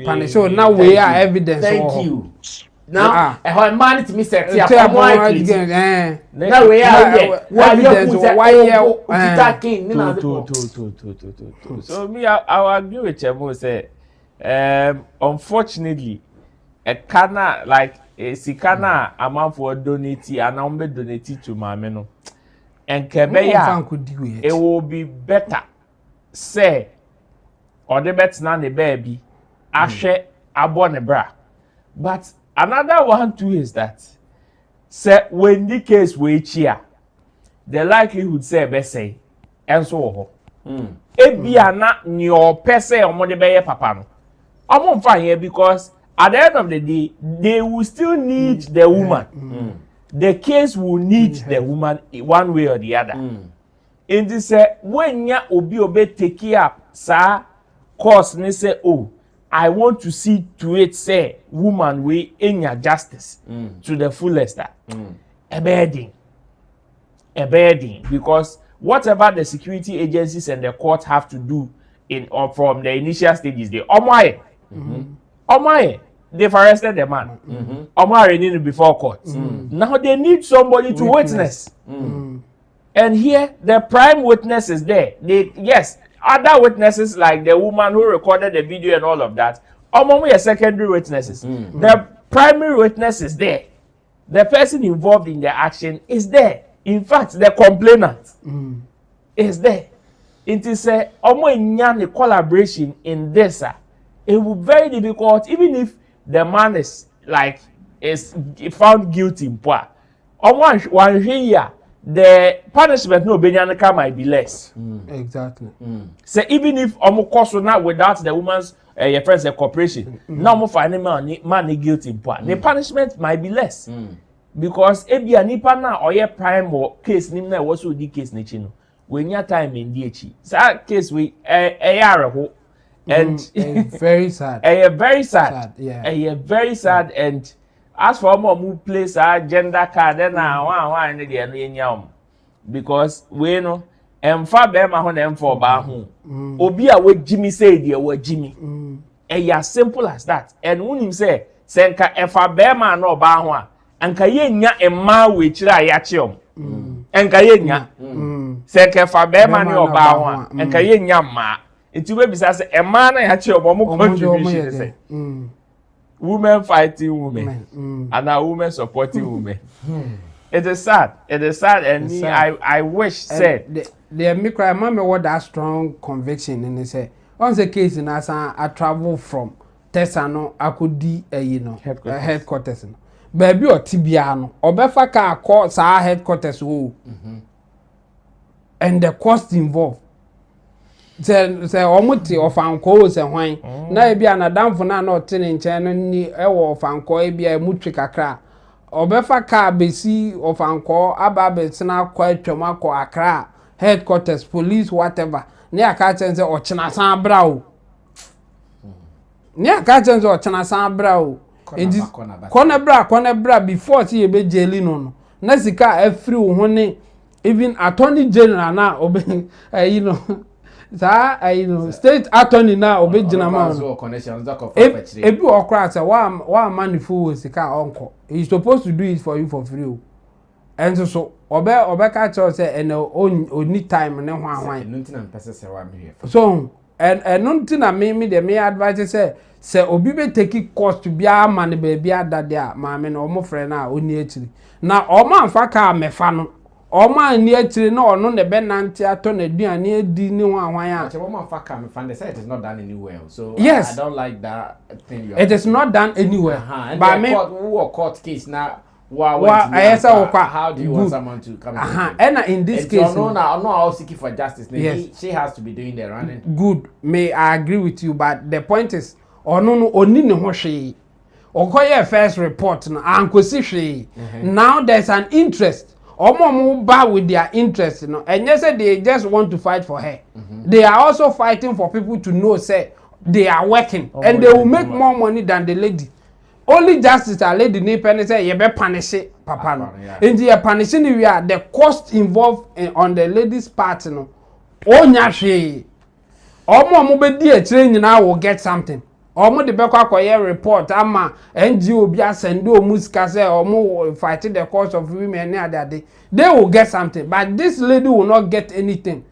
punish. So now we are evidence. Thank you. Now, a man to me say, now we are so me, I will agree with Chemo say, unfortunately, a kana like a sikana amount for donate and I'm be donated to my menu. And Kebeya, it will be better, say, or the bet na the baby, ashe abone bra. But another one too is that, say, when the case we cheer, the likelihood say be say, and so on. Ebia na nyo pese omo de beye papa no. Omo fine here because at the end of the day, they will still need the woman. The case will need the woman one way or the other. In this when ya obi take up sa cause ne say oh I want to see to it say woman we in your justice to the fullest. A bedding because whatever the security agencies and the court have to do in or from the initial stages they they've arrested the man. Already before court. Now they need somebody to witness. And here the prime witness is there. Other witnesses like the woman who recorded the video and all of that. Are secondary witnesses. The primary witness is there. The person involved in the action is there. In fact, the complainant is there. It is a collaboration in this. It will be very difficult, even if the man is found guilty in poor. One here, the punishment no benyanaka might be less. Exactly. So even if omo not without the woman's your friends cooperation, now mo find man guilty in poor. The punishment might be less. Because ebi nipa na oye prime case nim na was the case ni chi no. When your time in DH. So case we and very sad. Very sad. Yeah. Very sad. And as for more who place our gender card, then one because we know and far bear my home for bahu. Obia what Jimmy said, dear, what Jimmy. Simple as that. And when him say, Senka efa bear man no bahwa, and kayenya a ma which I yachium. And kayenya. Seke fa be ma ni oba ho enka ye nya ma nti we bisa se e ma na ya che obo contribution say women fighting women and our women supporting women. It is sad and me, I wish said the me cry mama what that strong conviction and they say on the case in as I travel from Tesano akodi headquarters no baby or tibia no obefa ka call sa headquarters wo and the cost involved say omuti ofanko se hwan na e bia na damfo na na otene nche no ni e wo ofanko e bia mutwe kakra obefa ka besi ofanko aba betena kwa atwam akọ akra headquarters police whatever ne aka chense ochena san bra o ne aka chense ochena san bra o endi kona bra before ti e be jeli no na sika afri wo ho ne even attorney general na obe you know state attorney na obe jina ma ebi okra say wa manifu sika onko he supposed to do it for you for free and so obe ka tell say and only time ne hwan nuntina mpese se wa me so and nuntina me advise say obi be take cost bia ma ne ba bia dade a ma me no omo frɛ na oni akiri na omo amfa ka mefa no Oma ni etire na ono ne benante ato na duane edi ni hwan a. Oma faka me find say it is not done anywhere. So yes. I don't like that thing. It is not done anywhere. But me court case now. How do you want someone to come? And in this case, no, I'll seek for justice. Yes. She has to be doing the running. Good. May I agree with you, but the point is, ono oni ne ho hwe. Okoye first report na ankosi hwe. Now there's an interest. Omo ba with their interest, you know, and yes, they just want to fight for her. They are also fighting for people to know, say they are working and they will make more money than the lady. Only justice a lady need penny say you be punish papa no. And the punishing we are the cost involved on the lady's part, you know. Onya hwe. Omo be di a train now will get something. Omo de be kwa report ama NGO bi asendo omusika say omo fighting the cause of women any other day. They will get something, but this lady will not get anything,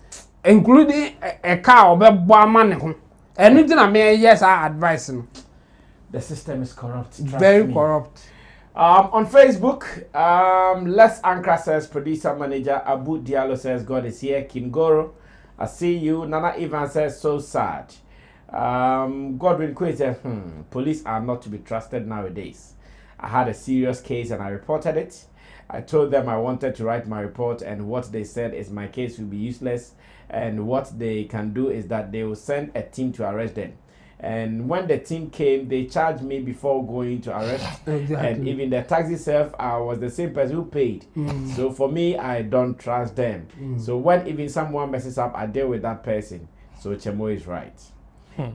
including a car or be boama ne ho. Anything I mean, yes, I advise him. The system is corrupt. Very corrupt. On Facebook, Les Ankra says, producer manager Abu Diallo says, God is here. Kingoro, I see you. Nana Ivan says, so sad. Godwin Quinn said, police are not to be trusted nowadays. I had a serious case and I reported it. I told them I wanted to write my report, and what they said is my case will be useless, and what they can do is that they will send a team to arrest them. And when the team came, they charged me before going to arrest. And even the taxi self, I was the same person who paid. So for me, I don't trust them. So when even someone messes up, I deal with that person. So Chemo is right.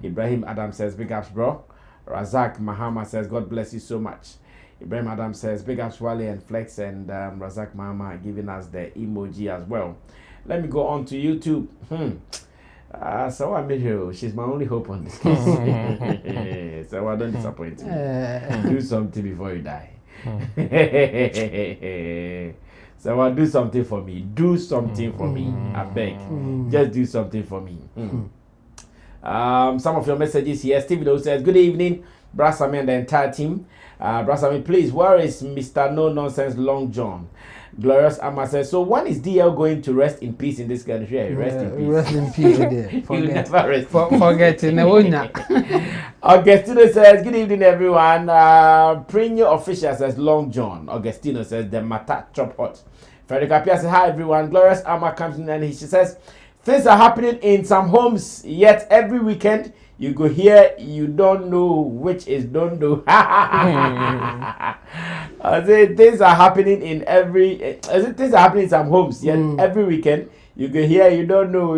Ibrahim Adam says, big ups, bro. Razak Mahama says, God bless you so much. Ibrahim Adam says, big ups, Wale and Flex, and Razak Mahama giving us the emoji as well. Let me go on to YouTube. So I made her. She's my only hope on this case. So I don't disappoint you. Do something before you die. So I'll do something for me. Do something for me. I beg. Just do something for me. Some of your messages here. Steve Doe says, good evening, Brasami and the entire team. Brasami, please, where is Mr. No Nonsense Long John? Glorious Amma says, so when is DL going to rest in peace in this country? Rest in peace. Rest in peace. Never rest. Forgetting. Augustino says, good evening, everyone. Premio Official says, Long John. Augustino says, the Mata Chop Hot. Frederick Apia says, hi, everyone. Glorious Amma comes in and she says, things are happening in some homes, yet every weekend you go here, you don't know which is don't do. I say things are happening in things are happening in some homes, yet every weekend you go here, you don't know,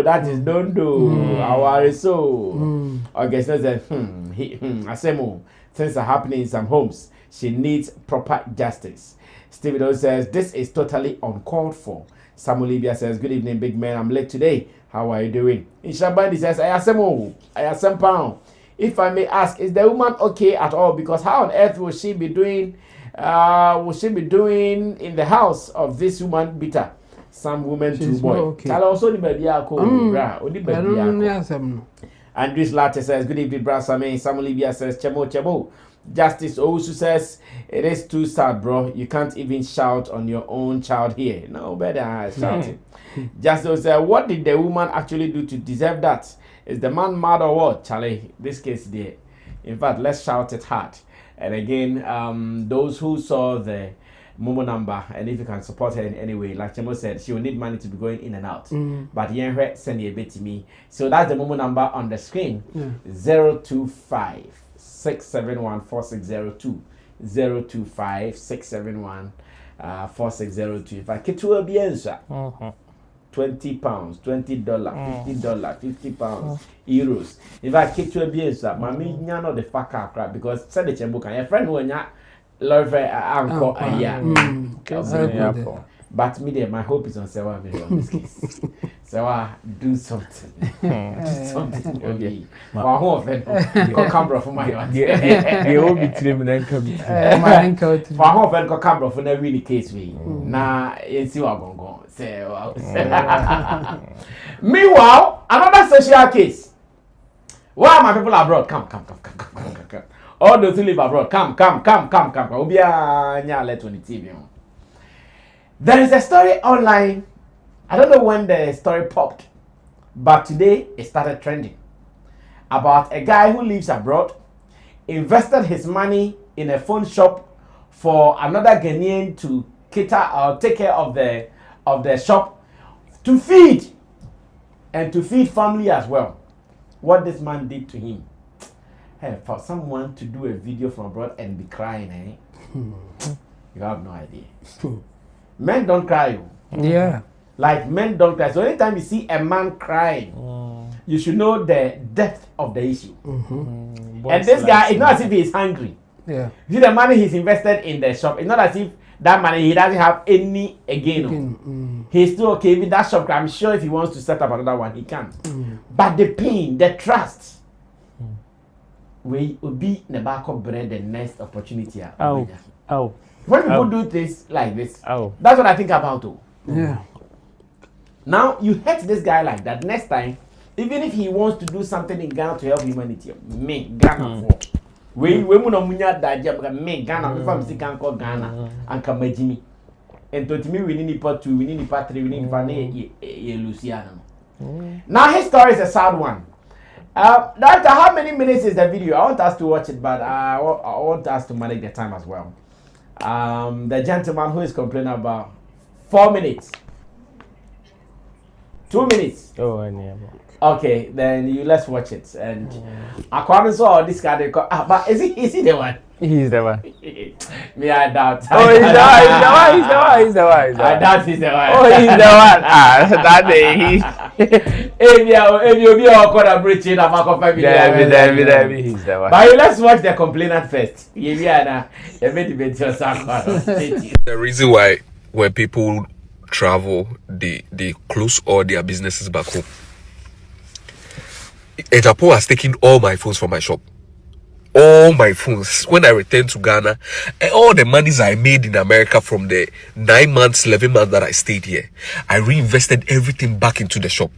that is don't do. Our so. Okay, so that Asemo, things are happening in some homes. She needs proper justice. Steve says this is totally uncalled for. Samuel Libya says, good evening, big man. I'm late today. How are you doing? Ishabandi says, I am pound. If I may ask, is the woman okay at all? Because how on earth will she be doing in the house of this woman beater? some women too boy. Okay. Tell also the baby only baby. Andres Latte says, good evening, Brad Sammy. Samuel Libya says, Chemo. Justice Owusu says, it is too sad, bro. You can't even shout on your own child here. No, better shouting. Justice says, what did the woman actually do to deserve that? Is the man mad or what? Charlie, this case there. In fact, let's shout it hard. And again, those who saw the Momo number, and if you can support her in any way, like Chemo said, she will need money to be going in and out. But Yenre send a bit to me. So that's the Momo number on the screen. 025 671 4602. 025 671 4602. If I get to a bienza, £20, $20, $50, £50, euros. If I get to a bienza, my me no the fuck out crap because send the Chemo can your friend who love uncle a year. But me there, my hope is on Sewa on this case. Sewa, do something. Do something. Okay. My home friend, go camera for my aunt. They will be trimming and coming. My uncle, my home friend, go camera for never really case me. Nah, it's you are going to go. Meanwhile, another social case. Why are my people abroad? Come. All those who live abroad, come. Obia nya let on the TV. There is a story online. I don't know when the story popped, but today it started trending about a guy who lives abroad, invested his money in a phone shop for another Ghanaian to cater or take care of the shop to feed family as well. What this man did to him. Hey, for someone to do a video from abroad and be crying, you have no idea. Men don't cry. Yeah. Like men don't cry. So anytime you see a man crying, you should know the depth of the issue. And this guy, it's not as if he's hungry. Yeah. You see the money he's invested in the shop. It's not as if that money he doesn't have any again. He's still okay with that shop. I'm sure if he wants to set up another one, he can. But the pain, the trust, we will be in the back of bread the next opportunity. When people do things like this, that's what I think about too. Yeah. Now you hate this guy like that. Next time, even if he wants to do something in Ghana to help humanity, me Ghana for. We muna munya daja me Ghana we from can call Ghana and kamajimi. And to me we need part 2, we need part 3, we need part Luciano. Now his story is a sad one. Doctor, how many minutes is the video? I want us to watch it, but I want us to manage the time as well. The gentleman who is complaining about 4 minutes, 2 minutes. Okay, then let's watch it. And according to this guy, but is he the one? He's the one. Me, I doubt. Oh, he's the one. I doubt he's the one. Oh, he's the one. That day. If you be all breaching, I'm not confirming. He's the one. But let's watch the complainant first. The reason why when people travel, they close all their businesses back home. Ejapo has taken all my phones from my shop. All my phones. When I returned to Ghana, all the monies I made in America from the 9 months, 11 months that I stayed here, I reinvested everything back into the shop.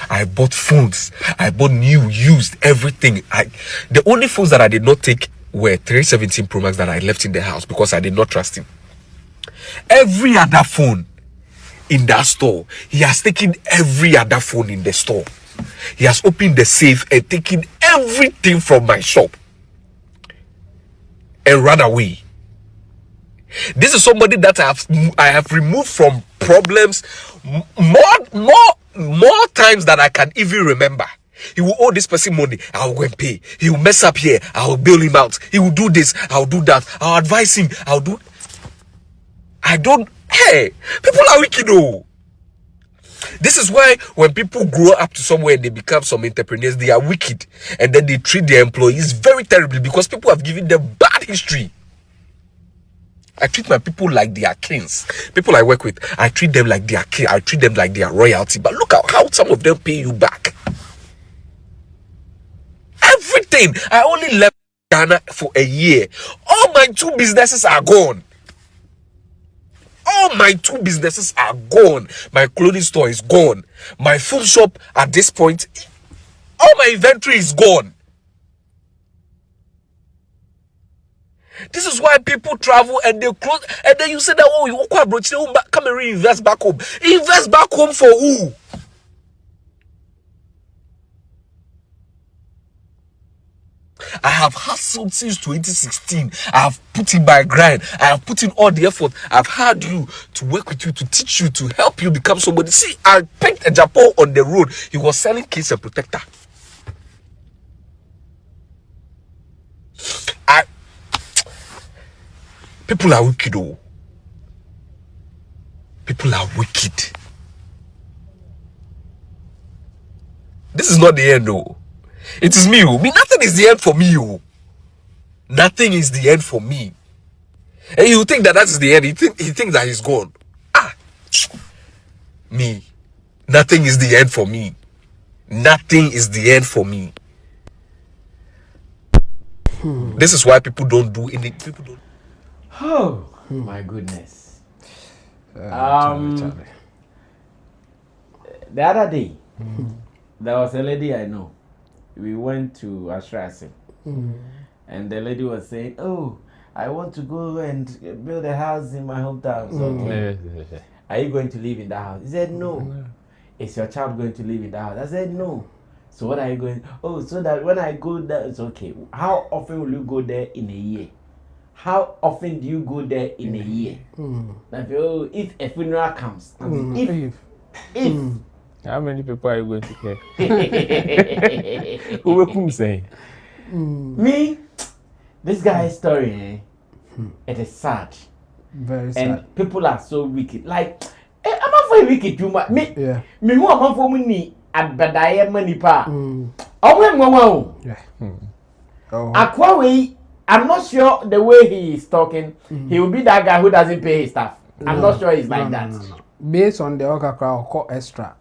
I bought phones. I bought new, used, everything. The only phones that I did not take were 317 Pro Max that I left in the house because I did not trust him. Every other phone in that store, he has taken every other phone in the store. He has opened the safe and taken everything from my shop and run away. This is somebody that I have removed from problems more times than I can even remember. He will owe this person money, I will go and pay. He will mess up here, I will bail him out. He will do this, I will do that. I'll advise him, hey, people are wicked though. This is why when people grow up to somewhere and they become some entrepreneurs, they are wicked. And then they treat their employees very terribly because people have given them bad history. I treat my people like they are kings. People I work with, I treat them like they are king. I treat them like they are royalty. But look at how some of them pay you back. Everything. I only left Ghana for a year. All my 2 businesses are gone. All my 2 businesses are gone. My clothing store is gone. My food shop at this point, all my inventory is gone. This is why people travel and they close, and then you say that, oh, you come and reinvest back home. Invest back home for who? I have hustled since 2016. I have put in my grind. I have put in all the effort. I've had you to work with you, to teach you, to help you become somebody. See, I picked a Japan on the road. He was selling case and protector. People are wicked, oh. People are wicked. This is not the end, oh. It is me, oh. Nothing is the end for me, oh. Nothing is the end for me. And you think that is the end. He thinks that he's gone. Me. Nothing is the end for me. Nothing is the end for me. This is why people don't do anything. People don't. Oh, my goodness. The other day, there was a lady I know. We went to Ashrasi. And the lady was saying, oh, I want to go and build a house in my hometown. So, okay. Are you going to live in that house? He said, no. Is your child going to live in that house? I said, no. So what are you going? Oh, so that when I go there, it's okay. How often will you go there in a year? How often do you go there in a year? Like, oh, if a funeral comes, if how many people are you going to care? Who will come say? Me, this guy's story, it is sad. Very sad. And people are so wicked. Like, I'm not for wicked too much. Me, who am for me? At Badaye Manipa. Aquawe, I'm not sure the way he is talking, he will be that guy who doesn't pay his staff. I'm not sure he's like that. No. Based on the Okakra or extra.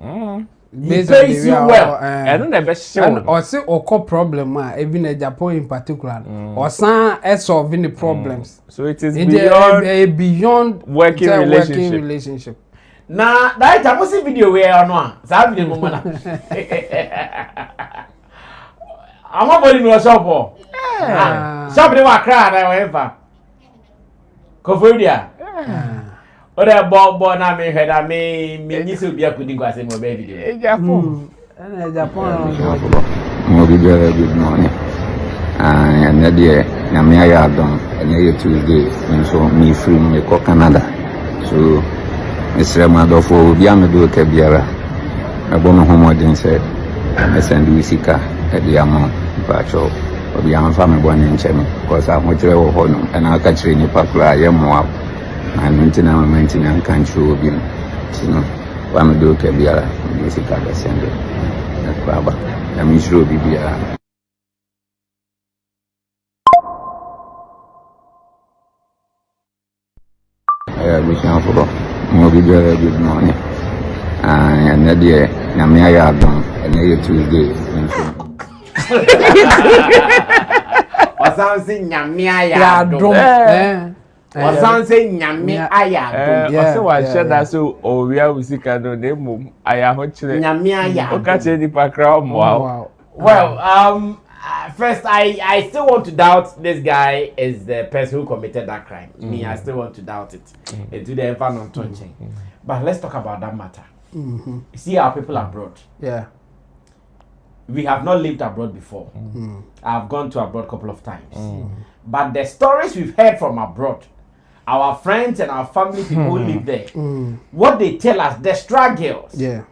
He pays you well. I don't know and or say Oko problem, even in Japan in particular, or some solving the problems. So it is beyond working relationship. Nah, that I was a video where I know. That video moment. I'm not going to shop. Shop they were crying. I went for Kofodia. Or a bob na me head. I mean, me to be a pudding glass in my baby. Japan. Good morning. And that year, Namia done, and then Tuesday, and so me free me call Canada. So. Mr. Madofo, Biamado Cabiara, a bono homo said, I send Wisika at the amount, Pacho, or the young family one in Chemi, because I'm with your honor, and I'll catch any papla, Yamoa, and maintenance country will be, Wamado Cabiara, Wisika, the sender, that Baba, and Miss Ruby Biara. Good morning. And that year, Namia done, and then Tuesday. Or something, Yamia done. Or something, Yamia. So I said that so, or we are with Sikano, name, I am actually Yamia. Catch any background. Wow. Well, first, I still want to doubt this guy is the person who committed that crime. Me, I still want to doubt it. To the environment touching. But let's talk about that matter. You see our people abroad. Yeah. We have not lived abroad before. I've gone to abroad a couple of times. But the stories we've heard from abroad, our friends and our family people who live there, what they tell us, the struggles. Yeah.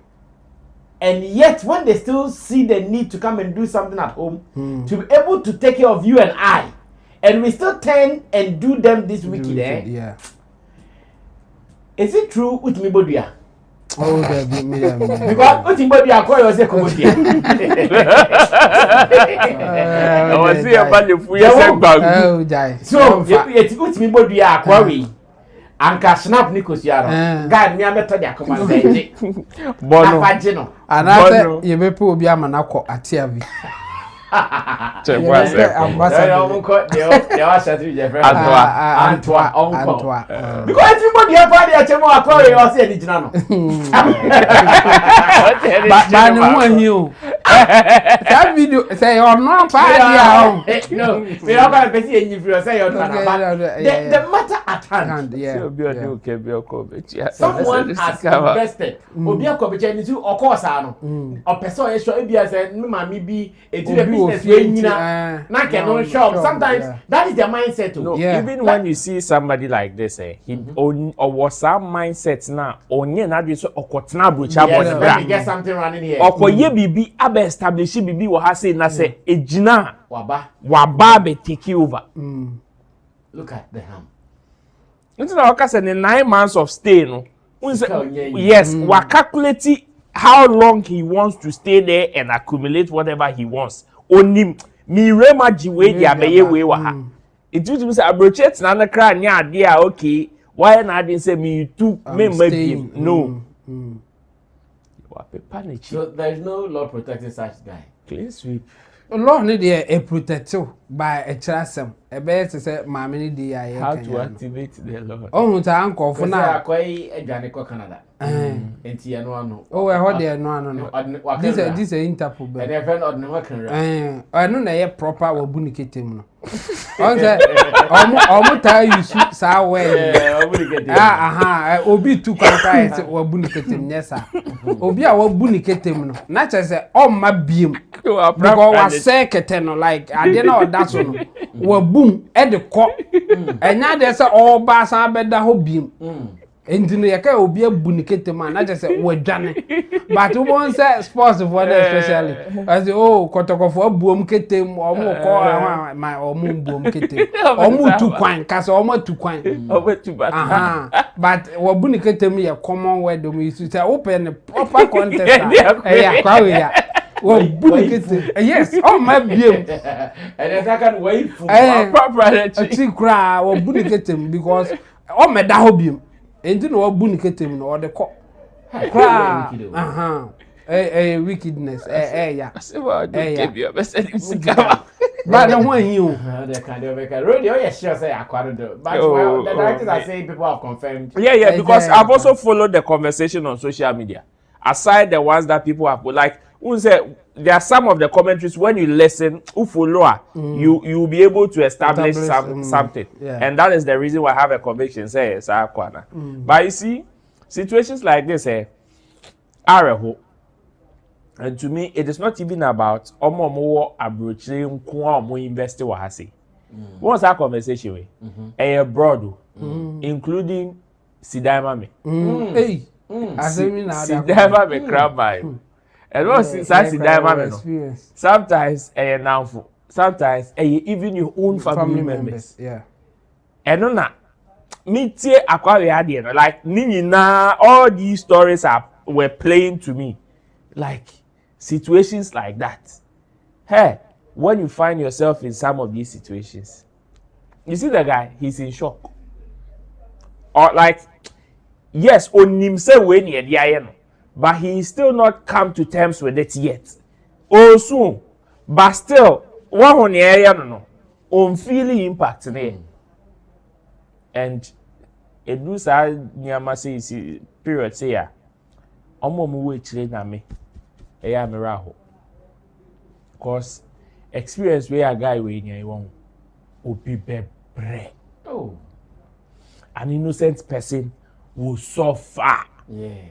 And yet, when they still see the need to come and do something at home, to be able to take care of you and I, and we still turn and do them this wicked, Yeah. Is it true with me, Bodia? Oh, because with me, Bodia, call yourself Bodia. I was here about the full so, it's with me, Bodia, quarry. Anka snap Nikos Yaro. God, me a method ya come and say, Bono. And I said, you may put Biamanako at TV. Because everybody have had their chemo aquarium or say the Jinano. But no one you. That video say you're not party. No, we are going to see if you say you're not. The matter at hand. Someone has invested. Obia Kobichani to of course, or person is sure as a mammy be a business not can shop. Sometimes that is their mindset too. No, even when you see somebody like this, he or was some mindsets now, or near not be so or cotna brucha. Let me get something running here. Or ye be abe establish bibi wa hase na say ejina waba be take over. Look at the ham. It's not okay say 9 months of stay no. Yes, we calculate how long he wants to stay there and accumulate whatever he wants. Only me rema jiwe dia beye we wa ha. It used to say abrochate na kra nya ade a okay. Why na didn't say me too me maybe no. So there is no law protecting such guy. Clean sweep. Law need a protect by a trasem. A better say mammy di how to activate the law. Oh, to uncle for now. Quay a Janico Canada. And Tiano. Oh, I heard there no. This is Interpol. And a friend on the working. I know they are proper or bunicatim. Almost tell you so well. Obi to qualify or bunicatim, yes, sir. Obi, I will bunicatim. Not as a my beam. Because was second, like I didn't know that's one. Well, boom, at the court. And now there's all bars are better whole beam. And the Yaka will be a bunicate man. I just said, we're done. But who wants that sports of weather, especially? I say, oh, Kotoko for boom kitim or more call my or moon boom kitim. Or more to quine, cast or more to quine. Over to bad. But what bunicate me a common word to me to open a proper contest. Well, yes, oh my beam. And if I can wait for proper a cry or bunicate because oh my dahobium. And you know what bunicate or the cock. Wickedness. Yeah. But no one you. They kind of make a radio. Yes, sure, say I can't do. But the directors are saying people have confirmed. Yeah, because I've also followed the conversation on social media. Aside the ones that people have like, there are some of the commentaries when you listen, you'll be able to establish something. Yeah. And that is the reason why I have a conviction, say, but you see, situations like this, are a hope. And to me, it is not even about omo abroaching investor wahasi. What's that conversation with? Abroad, including Sidaima me. Sidaima me crab by. And what's inside Sidaima? Sometimes sometimes even your own family members. Yeah. And no me like Nina, all these stories were playing to me. Like situations like that. Hey, when you find yourself in some of these situations, you see the guy, he's in shock. Or like, yes, on himself when he but he still not come to terms with it yet. Oh, soon, but still, one on the area on feeling impact there. And it does near say period say ya. Omo we chile na me. Eya miraho. Cause experience where a guy we nya won obi bebre. Oh. An innocent person will suffer. Yeah.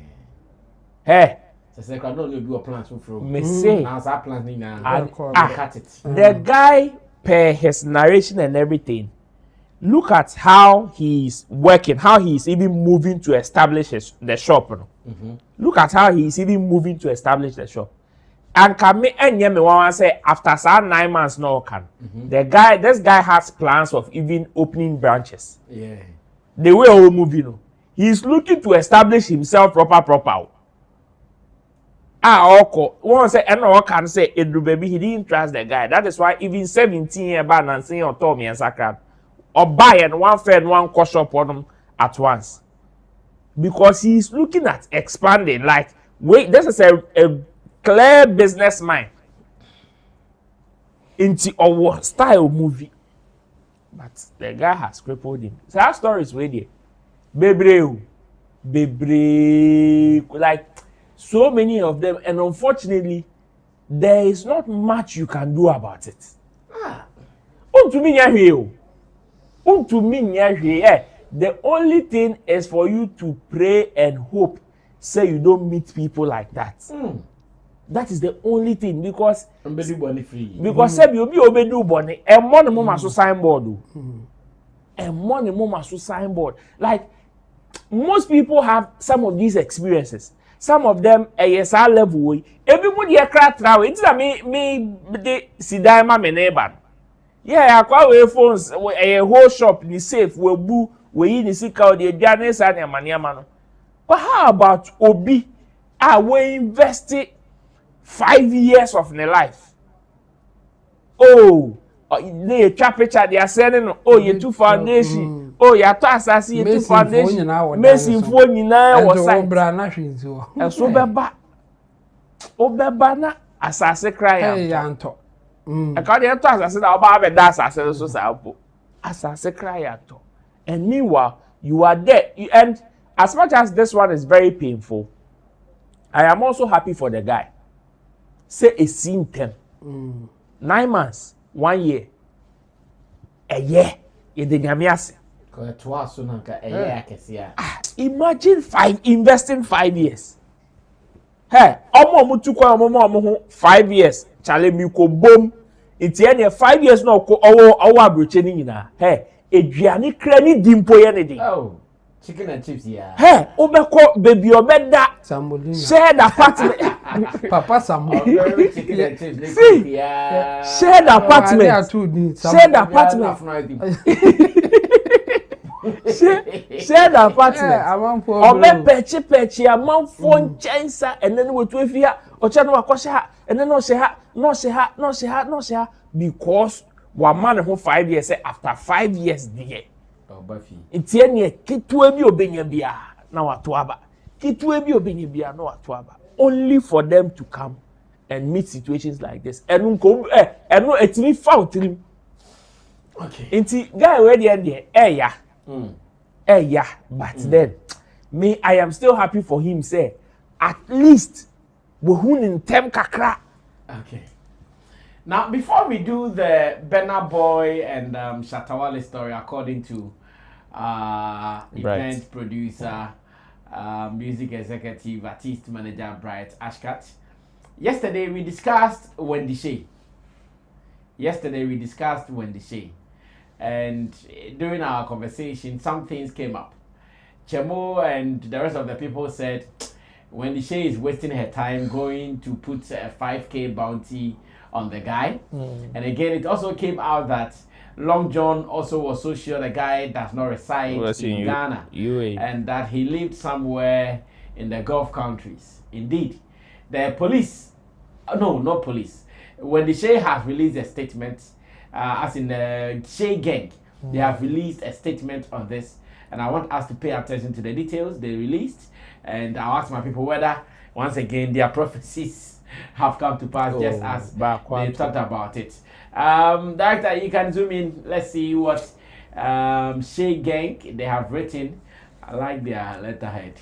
Hey. So I don't know your plans from. Me say. Now our plans now. Cut it. The guy per his narration and everything. Look at how he's working, how he's even moving to establish the shop. Look at how he's even moving to establish the shop. And can me and me want to say after 9 months no can. This guy has plans of even opening branches. Yeah. The way all moving, he's looking to establish himself proper. One say and all can say Edru baby he didn't trust the guy. That is why even 17 year ban and saying on Tommy and Sakran. Or buy and one fair and one cost up on them at once. Because he's looking at expanding. Like, wait, this is a clear business mind. Into our style movie. But the guy has crippled him. So that story is ready. Bebre, like so many of them, and unfortunately, there is not much you can do about it. The only thing is for you to pray and hope, say you don't meet people like that. That is the only thing, because say you be obedu boni, and money mama so signboard. And money mama so signboard. Like most people have some of these experiences. Some of them ASR level. Everybody a crack travel. It's a me they see dime my neighbor. Yeah, I call away phones a whole shop in the safe we boo we in the sick out the Janes and Maniamano. But how about Obi? We invested 5 years of their life. Oh, they trap picture they are selling. Oh, you two foundation. Oh, you to assassin you two foundation. Messi phone you now was like. And so Obeba na assassin cry. Hey, Anto. I can't hear to assassin about a dance assassin so simple. Assassin cry Anto. And meanwhile, you are there. And as much as this one is very painful, I am also happy for the guy. Say a scene term. 9 months, 1 year. A year. Imagine investing 5 years. Hey, omo 5 years. Chale mi ko boom. It's 5 years no ko owo abroche ni nyina. Hey, eduane kra ni dimpo ye ne din. Oh. Chicken and chips, yeah. Hey, Obeko, baby, Obeda. Share the apartment. Papa Samuel. Chicken and chips. See, yeah. Share the apartment. Share the apartment. Share the apartment. Obe pechi, a month phone chancer, and then we two here, or channel Wakosha, and then no she ha, because one man who 5 years after 5 years, dear. It's any kitwebi obenya bia na watoaba. Kitwebi obenya bia na watoaba. Only for them to come and meet situations like this. And no etimi foul trim. Okay. Inti guy where there but then me I am still happy for him say at least we hun in tem kakra. Okay. Now before we do the Burna Boy and Shatta Wale story according to event producer, music executive, artist manager Bright Ashkat. Yesterday we discussed Wendy Shay. And during our conversation, some things came up. Chemo and the rest of the people said Wendy Shay is wasting her time going to put a 5K bounty on the guy. And again, it also came out that Long John also was so sure the guy does not reside in Ghana and that he lived somewhere in the Gulf countries. Indeed, the police, not police, when the Shay has released a statement, as in the Shay gang, they have released a statement on this, and I want us to pay attention to the details they released, and I'll ask my people whether, once again, their prophecies have come to pass just as they talked about it. Director, you can zoom in. Let's see what Shay Gang they have written. I like their letterhead.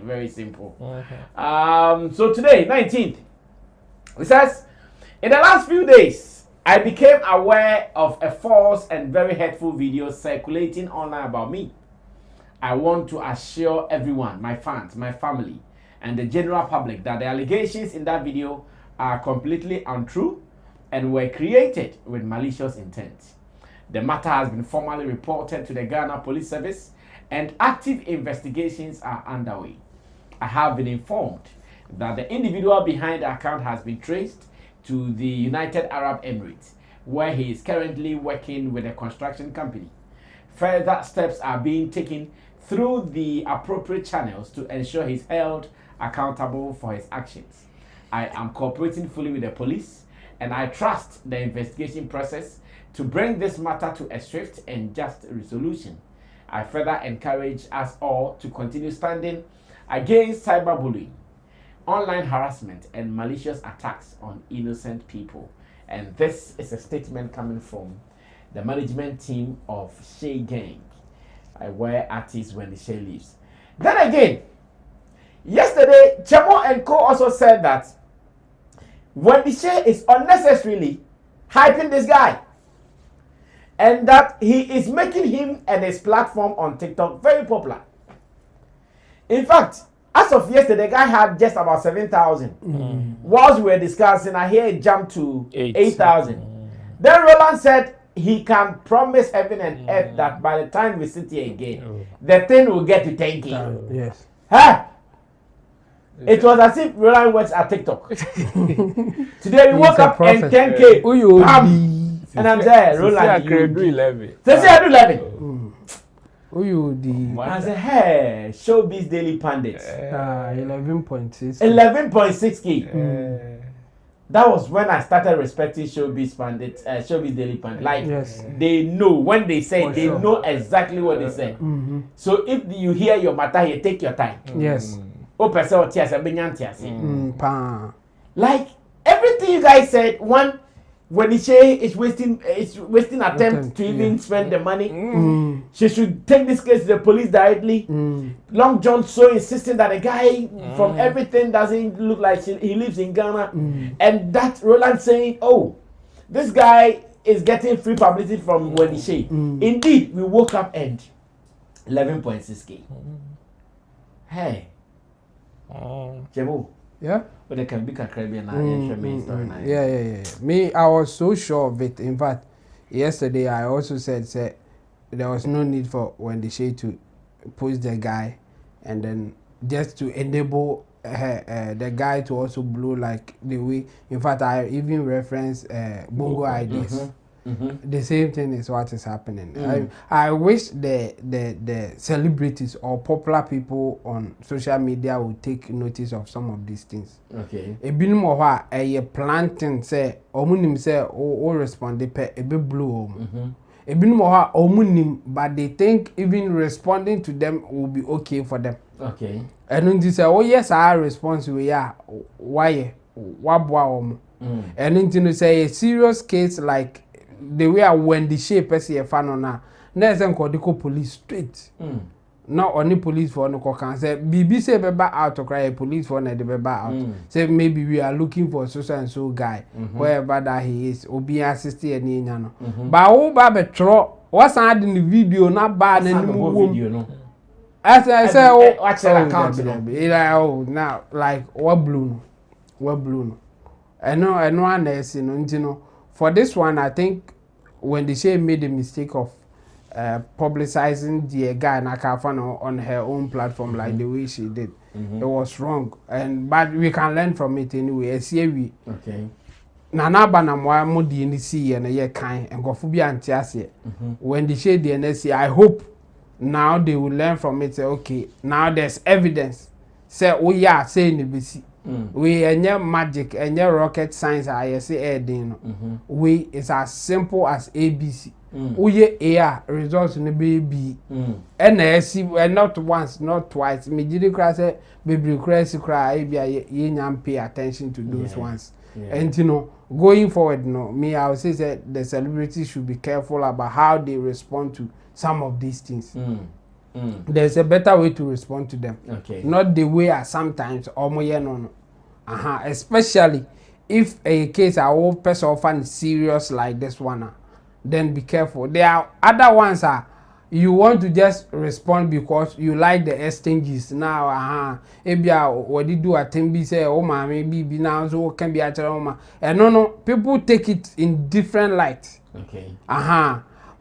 Very simple. So today, 19th, it says, in the last few days, I became aware of a false and very hurtful video circulating online about me. I want to assure everyone, my fans, my family, and the general public that the allegations in that video are completely untrue and were created with malicious intent. The matter has been formally reported to the Ghana Police Service and active investigations are underway. I have been informed that the individual behind the account has been traced to the United Arab Emirates, where he is currently working with a construction company. Further steps are being taken through the appropriate channels to ensure he is held accountable for his actions. I am cooperating fully with the police, and I trust the investigation process to bring this matter to a swift and just resolution. I further encourage us all to continue standing against cyberbullying, online harassment, and malicious attacks on innocent people. And this is a statement coming from the management team of Shay Gang, where artist Wendy Shay lives. Then again, yesterday, Chemo and Co also said that Wendy Shay is unnecessarily hyping this guy, and that he is making him and his platform on TikTok very popular. In fact, as of yesterday, the guy had just about 7,000. Whilst we were discussing, I hear it jumped to 8,000. Then Roland said he can promise heaven and earth that by the time we sit here again, the thing will get to 10K. Yes. Huh? It was as if Roland works at TikTok. Today we woke up and 10K. And I'm there, Roland. I do 11. Say I do 11. Who you the? I said, hey, Showbiz Daily Pundits. 11.6. 11.6K. That was when I started respecting Showbiz Pundits, Showbiz Daily Pundits. Like, they know when they say, they know exactly what they say. So if you hear your matter here, take your time. Yes. Like everything you guys said, one. When Shay is wasting attempt to even spend the money, she should take this case to the police directly. Long John so insisting that a guy from everything doesn't look like he lives in Ghana, and that Roland saying, "Oh, this guy is getting free publicity from Wendy Shay." Indeed, we woke up and 11.6K. Hey, Jebo. Yeah. But they can be Caribbean Yeah. Me, I was so sure of it. In fact, yesterday I also said there was no need for Wendy Shay to post the guy, and then just to enable the guy to also blow like the way. In fact, I even referenced Bongo ideas. The same thing is what is happening. I wish the celebrities or popular people on social media would take notice of some of these things. Okay. A bit more a planting say omunim say or respond a bit blue. A bit more omunim, but they think even responding to them will be okay for them. Okay. And then they say, oh yes, our response we are why wabwa and then to say a serious case like the way I Wendy Shay person a fan on na say call police straight. Not only police for no can say BBC beba out to cry police for na the beba out. Say maybe we are looking for so and so guy wherever that he is obi assist any nyano. But who ba betro what's adding the video na bad and video no. As I say watch the account now like what blue no. I know and you know. For this one, I think when the Shay made the mistake of publicizing the guy Nakafano on her own platform like the way she did, it was wrong. But we can learn from it anyway. Okay. Nana banamwa mudi in the sea and a year kind and go phobia and tiasia. When the Shay the NSC, I hope now they will learn from it. Say, okay, now there's evidence. Say, oh yeah, saying the BC. We any magic, any rocket science, I say we is as simple as ABC. We AR results in the baby. And not once, not twice. Immediately cry say baby cry you pay attention to those ones. And you know, going forward, me I would say that the celebrities should be careful about how they respond to some of these things. There's a better way to respond to them. Okay. Not the way I sometimes especially if a case a whole person often serious like this one, then be careful. There are other ones you want to just respond because you like the exchanges now. What did do at Timby say, oh my maybe now so can be at home. And no, people take it in different light. Okay.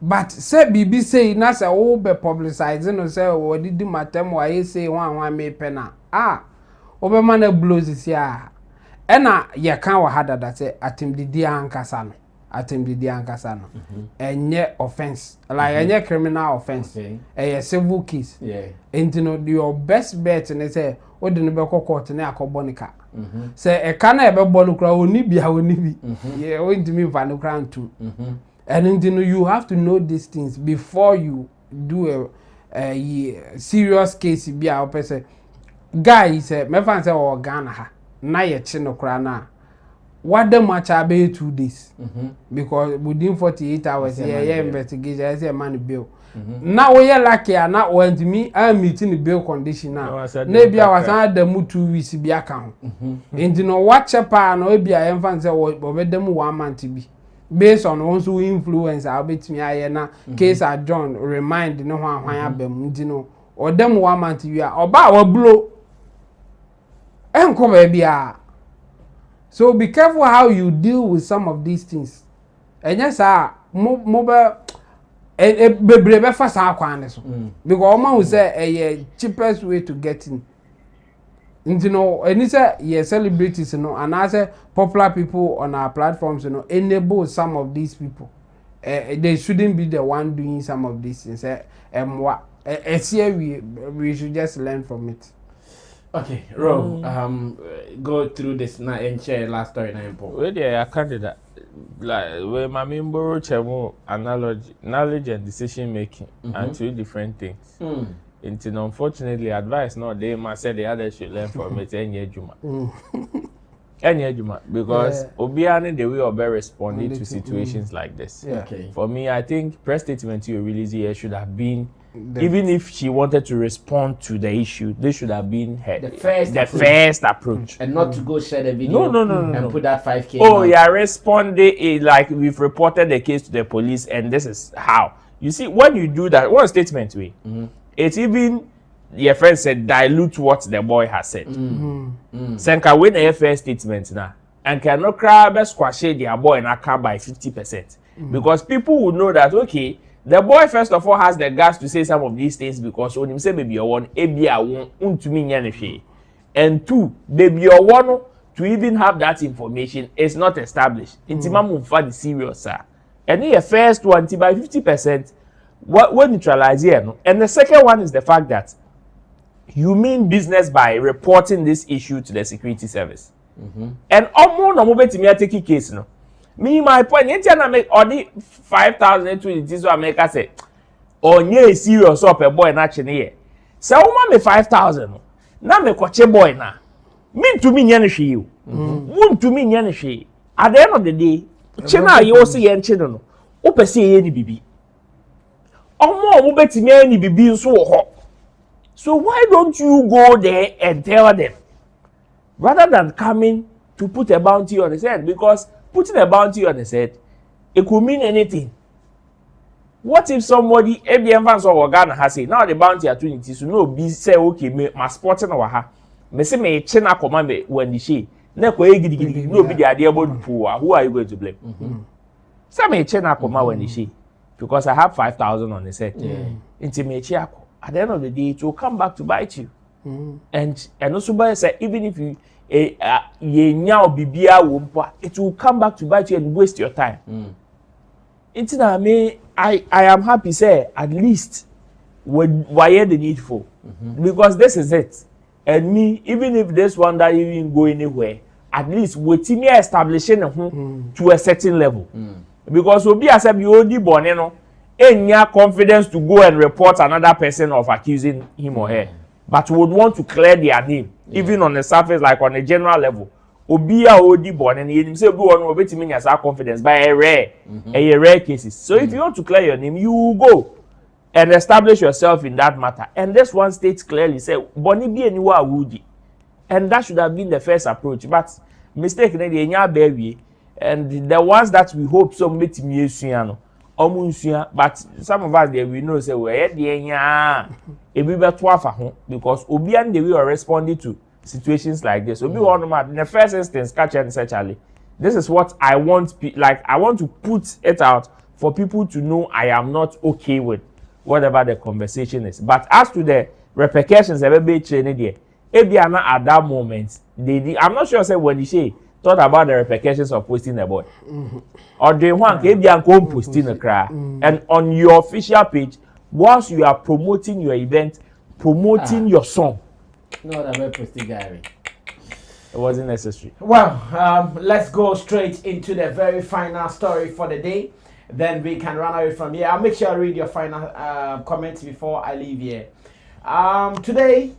But say BB say na say oh be publicizing no say what did matter why say one me pena obema na blows this ya ena ye kan wa hada that say atimdidi ankasa no enye offense like enye criminal offense a civil case and you know your best bet and say what the be court na akobonika say e kan na be bonu kra oni bia oni bi yeah o ntimi va no kra ntu. And you know you have to know these things before you do a serious case. Be a person guy say me fan say o Ghana ha na ye chi no kra na what the much be 2 days because within 48 hours investigation I say man bill now we are lucky and now when me I'm meeting the bill condition now maybe I was under them 2 weeks be account and you know watch a pan or be I infant say what them 1 month to be based on also influence I'll bet me I na case I John remind no one you know or them 1 month you are about our blow and come baby. So be careful how you deal with some of these things. And yes, mobile be fast because man will say a cheapest way to get in. And you know, and it's a celebrities, you know, and as a popular people on our platforms, you know, enable some of these people. They shouldn't be the one doing some of these things. We should just learn from it. Okay, Ro, go through this now and share last story now. Well, yeah, I can't do that. Like, when my member chemo analogy, knowledge and decision making, and 2 different things. Until unfortunately, advice not they must say the others should learn from it. Any juma, because obiane the way of responding to situations like this. Okay. For me, I think press statement you release here should have been. Even if she wanted to respond to the issue, this should have been the first approach. And not to go share the video and put that 5K. Oh, yeah, responding like we've reported the case to the police and this is how. You see, when you do that, one statement way, it's even, your friend said, dilute what the boy has said. Senka win a first statement now. And cannot grab squash their boy and account by 50%. Because people would know that, okay, the boy first of all has the guts to say some of these things because when him say baby you want to me and 2 baby you want to even have that information is not established. Intimamu for the serious sir. And the first one by 50% what neutralize here. And the second one is the fact that you mean business by reporting this issue to the security service. And almost no mobile to take a case no. Me my point ain't na make only 5,000 to this one make us say onye serious up a boy na chine here. Say woman me 5,000 na me kwache boy na. Me to me nya hwe you. Won to me nya hwe. At the end of the day, china you say yen chine no. Wo pese ye ni bibi. Omo wo betimi ani bibi nso wo ho. So why don't you go there and tell them rather than coming to put a bounty on his head? Because putting a bounty on his head, it could mean anything. What if somebody, ABM fans or Ghana has said, now the bounty at 20, so no, be say, okay, my sporting or ha, me say, me chena command me when the she, no be the idea about poor, who are you going to blame? Say, me chena command when the she, because I have 5,000 on his head. Intimate chiako. At the end of the day, it will come back to bite you. And also, by say, even if you, it will come back to bite you and waste your time. I am happy say at least why the needful because this is it. And me, even if this one that even go anywhere, at least with me establishing to a certain level. Because we be as a only born, you know, any confidence to go and report another person of accusing him or her, but would want to clear their name, even on the surface, like on a general level. Obia odi born and you say go on obey me as confidence by a rare cases. So if you want to clear your name, you go and establish yourself in that matter. And this one states clearly say Bonnie be anywhere woody. And that should have been the first approach. But mistake baby and the ones that we hope so meet me but some of us there we know say we because obian the way are responding to situations like this. Obi one in the first instance, catch and say Charlie, this is what I want. Like I want to put it out for people to know I am not okay with whatever the conversation is. But as to the repercussions, at that moment, I'm not sure. Say when Shay thought about the repercussions of posting a boy, or the one posting a cry, and on your official page, whilst you are promoting your event, promoting your song. No, that very pretty guy. It wasn't necessary. Well, let's go straight into the very final story for the day. Then we can run away from here. I'll make sure I read your final comments before I leave here. Today,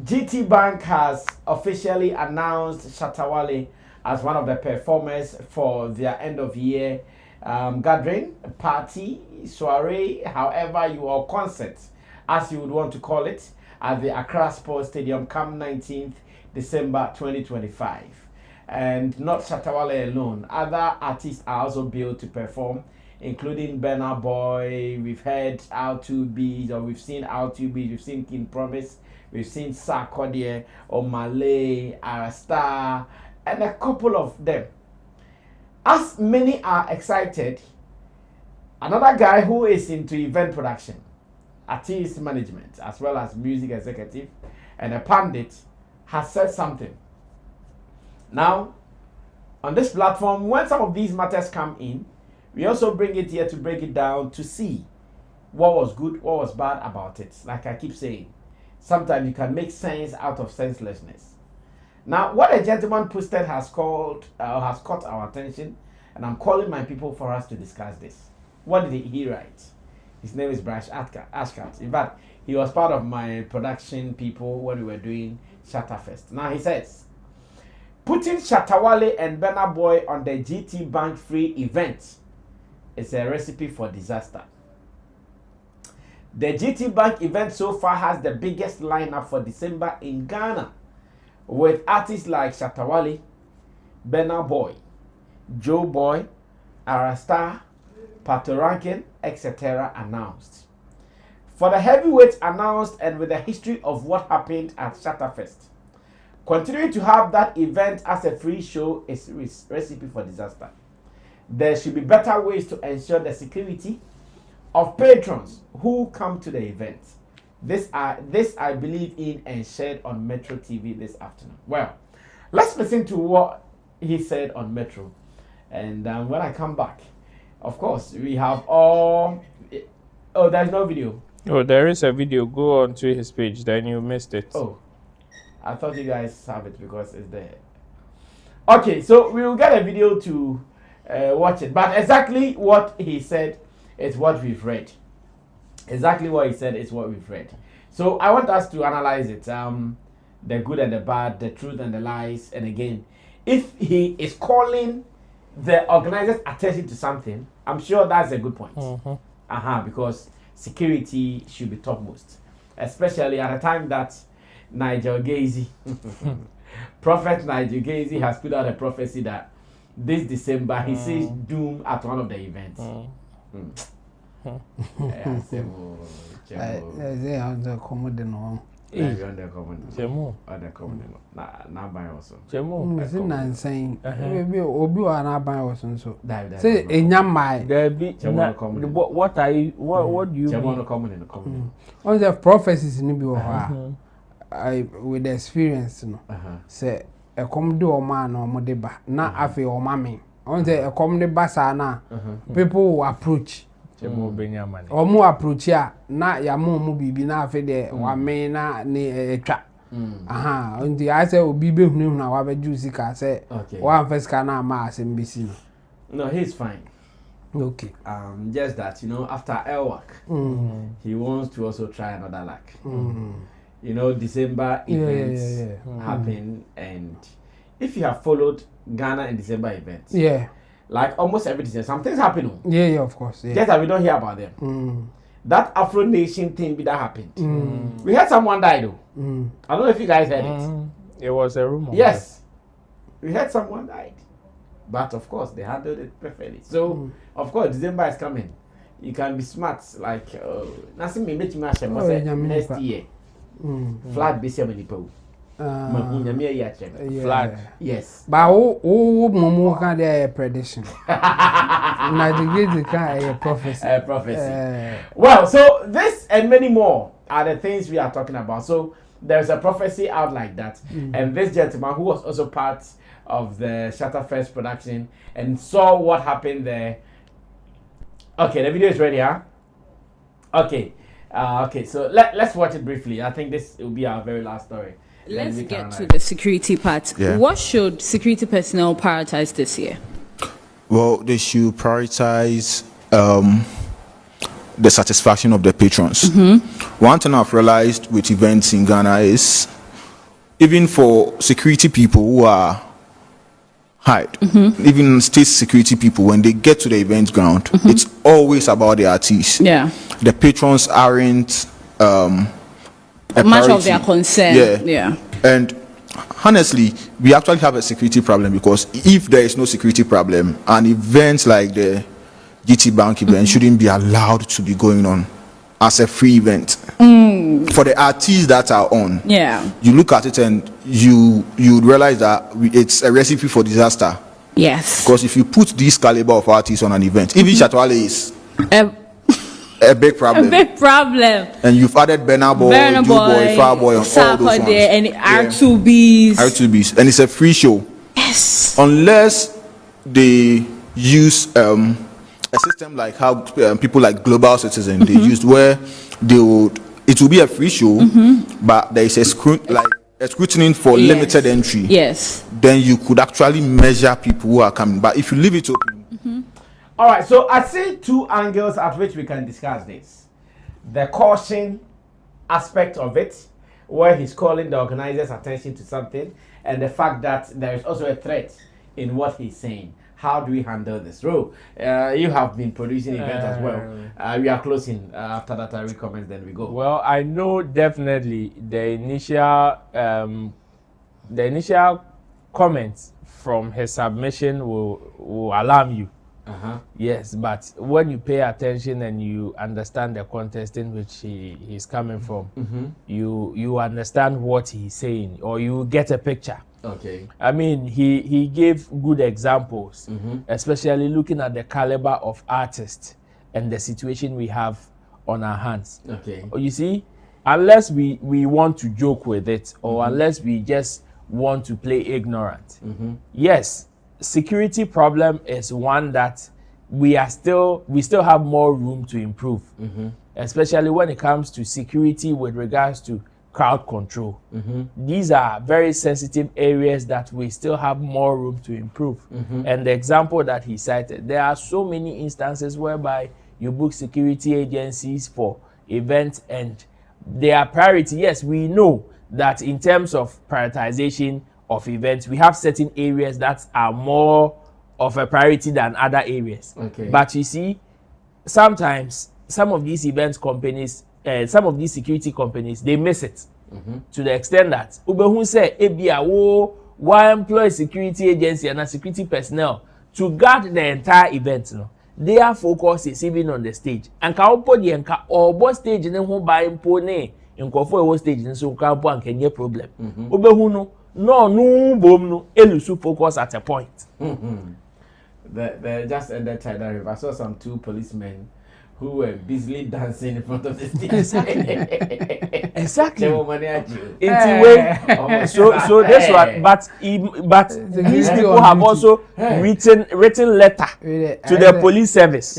GT Bank has officially announced Shatta Wale as one of the performers for their end of year gathering, party, soiree, however you or concert, as you would want to call it, at the Accra Sports Stadium come 19th December 2025. And not Shatta Wale alone, other artists are also billed to perform, including Burna Boy. We've heard R2B, or we've seen R2B, we've seen King Promise, we've seen Sarkodie, Wale, Arasta, and a couple of them. As many are excited, another guy who is into event production, artist management, as well as music executive, and a pundit, has said something. Now, on this platform, when some of these matters come in, we also bring it here to break it down to see what was good, what was bad about it. Like I keep saying, sometimes you can make sense out of senselessness. Now, what a gentleman posted has caught our attention, and I'm calling my people for us to discuss this. What did he write? His name is Brash Ashkat. In fact, he was part of my production people when we were doing Shatta Fest. Now he says, putting Shatta Wale and Burna Boy on the GT Bank free event is a recipe for disaster. The GT Bank event so far has the biggest lineup for December in Ghana, with artists like Shatta Wale, Burna Boy, Joe Boy, Arasta, Pato Rankin, etc. announced. For the heavyweights announced, and with the history of what happened at Shatta Fest, continuing to have that event as a free show is a recipe for disaster. There should be better ways to ensure the security of patrons who come to the event. This I believe in and shared on Metro TV this afternoon. Well, let's listen to what he said on Metro, and when I come back, of course, we have all. Oh, there's no video. Oh, there is a video. Go on to his page, then you missed it. Oh, I thought you guys have it because it's there. Okay, so we will get a video to watch it. But exactly what he said is what we've read. Exactly what he said is what we've read. So I want us to analyze it. The good and the bad, the truth and the lies. And again, if he is calling the organizers' attention to something, I'm sure that's a good point. Because security should be topmost, especially at a time that Nigel Gazy, Prophet Nigel Gazy, has put out a prophecy that this December he sees doom at one of the events. What do you mean? On the prophecies with experience, say a comdo man or modeba, not afi or mammy. On the comedy basana, people who approach. Or more approach ya, not ya more be na fede, or may not near a trap. On the I say, will be built new now. I have a juicy car say, one first cana mass in BC. No, he's fine. Okay. Just that, after our work, he wants to also try another luck. December events happen, and if you have followed Ghana and December events, like almost every December, something's happening. Yeah, of course. Just that we don't hear about them. That Afro Nation thing that happened. We had someone die though. I don't know if you guys heard it. It was a rumor. Yes, we had someone died, but of course they handled it perfectly. So of course December is coming. You can be smart, like nothing may make you next year. Flag this year, flag. Yes. But Momo can a prediction. A prophecy. A prophecy. Well, so this and many more are the things we are talking about. So there's a prophecy out like that, and this gentleman who was also part of the Shatta Fest production and saw what happened there. Okay, the video is ready, huh? Okay. Okay, so let's watch it briefly. I think this will be our very last story. Let's get to the security part. Yeah. What should security personnel prioritize this year? Well, they should prioritize the satisfaction of the patrons. One thing I've realized with events in Ghana is even for security people who are hide. Even state security people, when they get to the event ground, it's always about the artists. Yeah. The patrons aren't much of their concern. Yeah. And honestly, we actually have a security problem, because if there is no security problem, an event like the GT Bank event shouldn't be allowed to be going on as a free event for the artists that are on. Yeah. You look at it and you realize that it's a recipe for disaster. Yes. Because if you put this caliber of artists on an event, even Shatta is a big problem. A big problem. And you've added Burna Boy, Fireboy, and all those ones. And R2Bs. R2Bs. And it's a free show. Yes. Unless they use a system like how people like Global Citizen they used, where it will be a free show, but there is a scrutiny for limited entry. Yes. Then you could actually measure people who are coming. But if you leave it open. All right, so I see two angles at which we can discuss this. The caution aspect of it, where he's calling the organizers' attention to something, and the fact that there is also a threat in what he's saying. How do we handle this role? You have been producing events as well. We are closing. After that, I will comment, then we go. Well, I know definitely the initial comments from his submission will alarm you. Yes, but when you pay attention and you understand the context in which he's coming from, you understand what he's saying, or you get a picture. Okay. I mean, he gave good examples, especially looking at the caliber of artists and the situation we have on our hands. Okay. You see, unless we want to joke with it, or unless we just want to play ignorant, yes, security problem is one that we still have more room to improve, especially when it comes to security with regards to crowd control. These are very sensitive areas that we still have more room to improve. And the example that he cited, there are so many instances whereby you book security agencies for events and their priority. Yes, we know that in terms of prioritization of events, we have certain areas that are more of a priority than other areas. Okay. But you see, sometimes some of these events companies, some of these security companies, they miss it to the extent that Ubehun say why employ security agency and a security personnel to guard the entire event. No, their focus is even on the stage. And ka opo di enka obo stage ne ho ba impo ne nkofo ewo stage ne so ka bo anka nye problem. Ubehun no bom no elusu focus at a point. The just ended China River. I saw some two policemen who were busily dancing in front of the stage. Exactly. They were money at you. So this one, but these people have also written letter to the police service.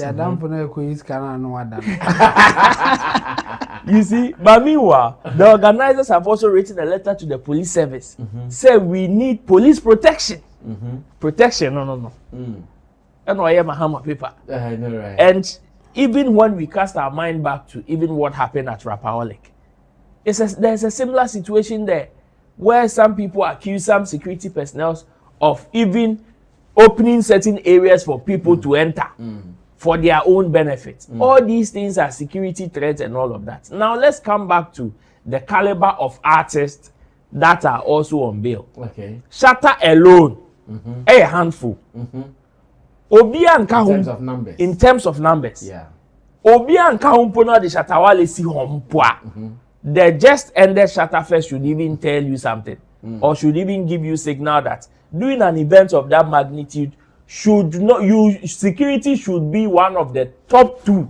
You see, but meanwhile, the organizers have also written a letter to the police service. Say we need police protection. Protection, no. And I am a hammer paper. I know, right. And even when we cast our mind back to even what happened at Rapaholic, there's a similar situation there where some people accuse some security personnel of even opening certain areas for people to enter for their own benefit. All these things are security threats and all of that. Now let's come back to the caliber of artists that are also on bail. Okay. Shatta alone, a handful. In terms of numbers. In terms of numbers. Yeah. Obian Kahumpono de Shatta Wale si hompwa. The just ended Shatta Fest should even tell you something, or should even give you signal that doing an event of that magnitude security should be one of the top two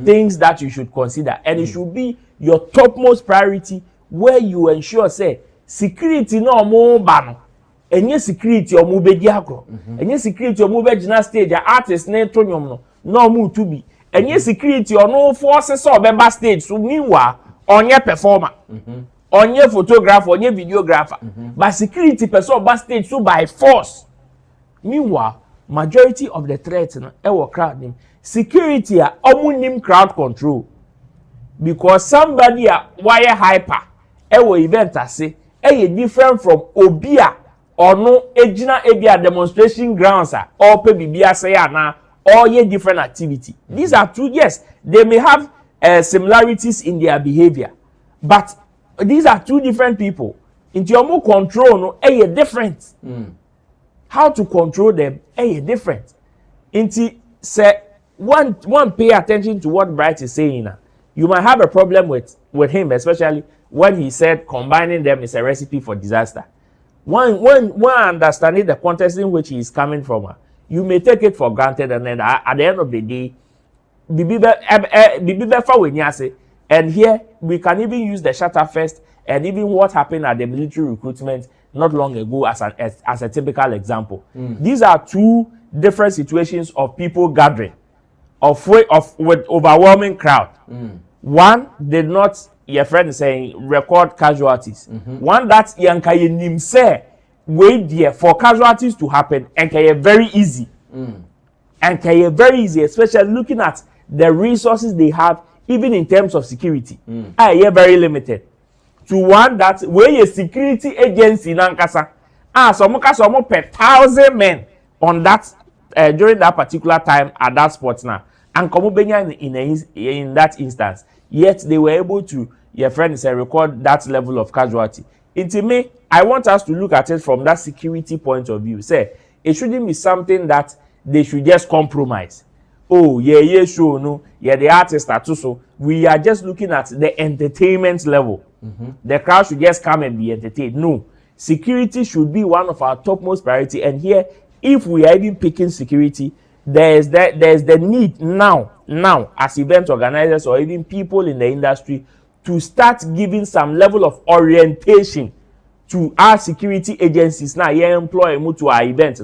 things that you should consider, and it should be your topmost priority, where you ensure say security no more ban. Enye security omu be diagro. Enye security omu be gina stage artist na etonyom no mu to be. Enye security no forces so be ba stage. So meanwhile, onye performer, onye photographer, onye videographer. But security person ba stage so by force. Meanwhile, majority of the threats na e crowd nim. Security a omu nim crowd control. Because somebody a wire hyper e event ase e different from obia or no ejina ebia demonstration grounds or pe bibia say na or ye different activity. These are two, yes, they may have similarities in their behavior, but these are two different people. Into your more control, no, different. How to control them, different. Into say one pay attention to what Bright is saying. You might have a problem with him, especially when he said combining them is a recipe for disaster. When understanding the context in which he is coming from, you may take it for granted, and then at the end of the day, and here we can even use the Shatta first, and even what happened at the military recruitment not long ago as a typical example. These are two different situations of people gathering, with overwhelming crowd. One did not, your friend is saying, record casualties. One that yankaye nim say wait there for casualties to happen and very easy. And very easy, especially looking at the resources they have, even in terms of security. Very limited. To one that where a security agency nankasa some per 1,000 men on that during that particular time at that spot now, and in that instance, yet they were able to, your friend say, record that level of casualty. Into me, I want us to look at it from that security point of view. Say it shouldn't be something that they should just compromise. Oh yeah, sure, no, yeah, the artist are too. So we are just looking at the entertainment level. The crowd should just come and be entertained. No, security should be one of our topmost priority. And here, if we are even picking security, there's the need now as event organizers or even people in the industry to start giving some level of orientation to our security agencies now. Yeah, employ them to our events,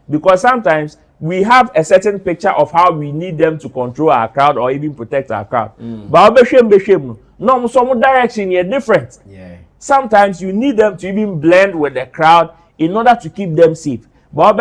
because sometimes we have a certain picture of how we need them to control our crowd or even protect our crowd. But no, some direction is different. Sometimes you need them to even blend with the crowd in order to keep them safe. But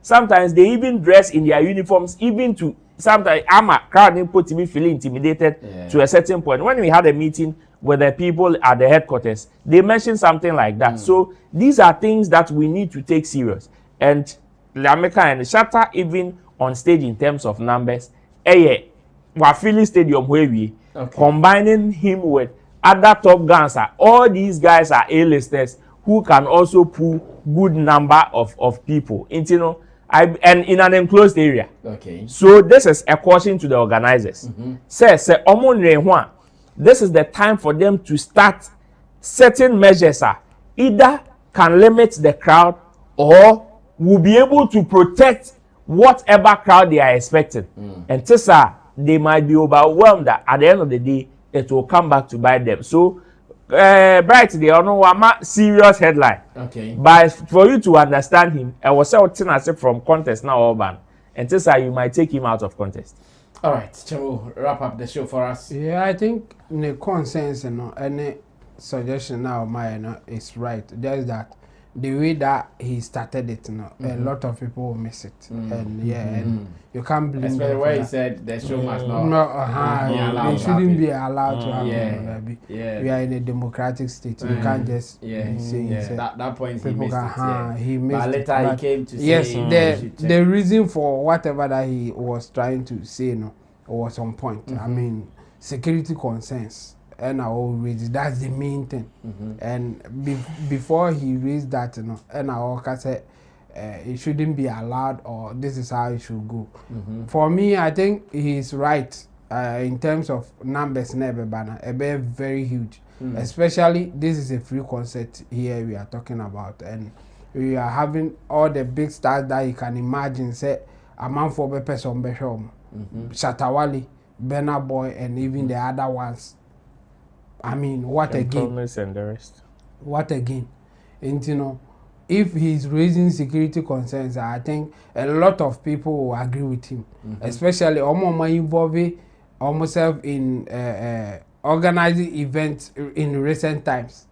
sometimes they even dress in their uniforms, even to sometimes crowd input to be feeling intimidated to a certain point. When we had a meeting with the people at the headquarters, they mentioned something like that. So these are things that we need to take serious. And Lameka and Shatta, even on stage in terms of numbers, Wafili Stadium where we combining him with other top guns, all these guys are A-listers who can also pull good number of people into, and in an enclosed area. So this is a caution to the organizers. This is the time for them to start certain measures. Either can limit the crowd or will be able to protect whatever crowd they are expecting. And they might be overwhelmed that at the end of the day, it will come back to bite them. So, Bright, they are no serious headline. But for you to understand him, I was saying from contest now, Urban. And you might take him out of contest. All right, Chemo, wrap up the show for us. Yeah, I think the consensus, any suggestion now, is right. Just that the way that he started it, a lot of people will miss it. And and you can't blame especially where he said the show must not they shouldn't be allowed to happen. We are in a democratic state. You can't just say that point people he missed it. But later he came to say the reason for whatever that he was trying to say was on point. I mean, security concerns. And I will raise it. That's the main thing. And before he raised that, and I said it shouldn't be allowed, or this is how it should go. For me, I think he's right in terms of numbers. Never banner, very huge. Especially this is a free concert here we are talking about, and we are having all the big stars that you can imagine. Say a man for be person be home, Shatta, Wale, Burna Boy, and even the other ones. I mean, what again? And the rest. What again? And if he's raising security concerns, I think a lot of people will agree with him. Especially involving himself in organizing events in recent times.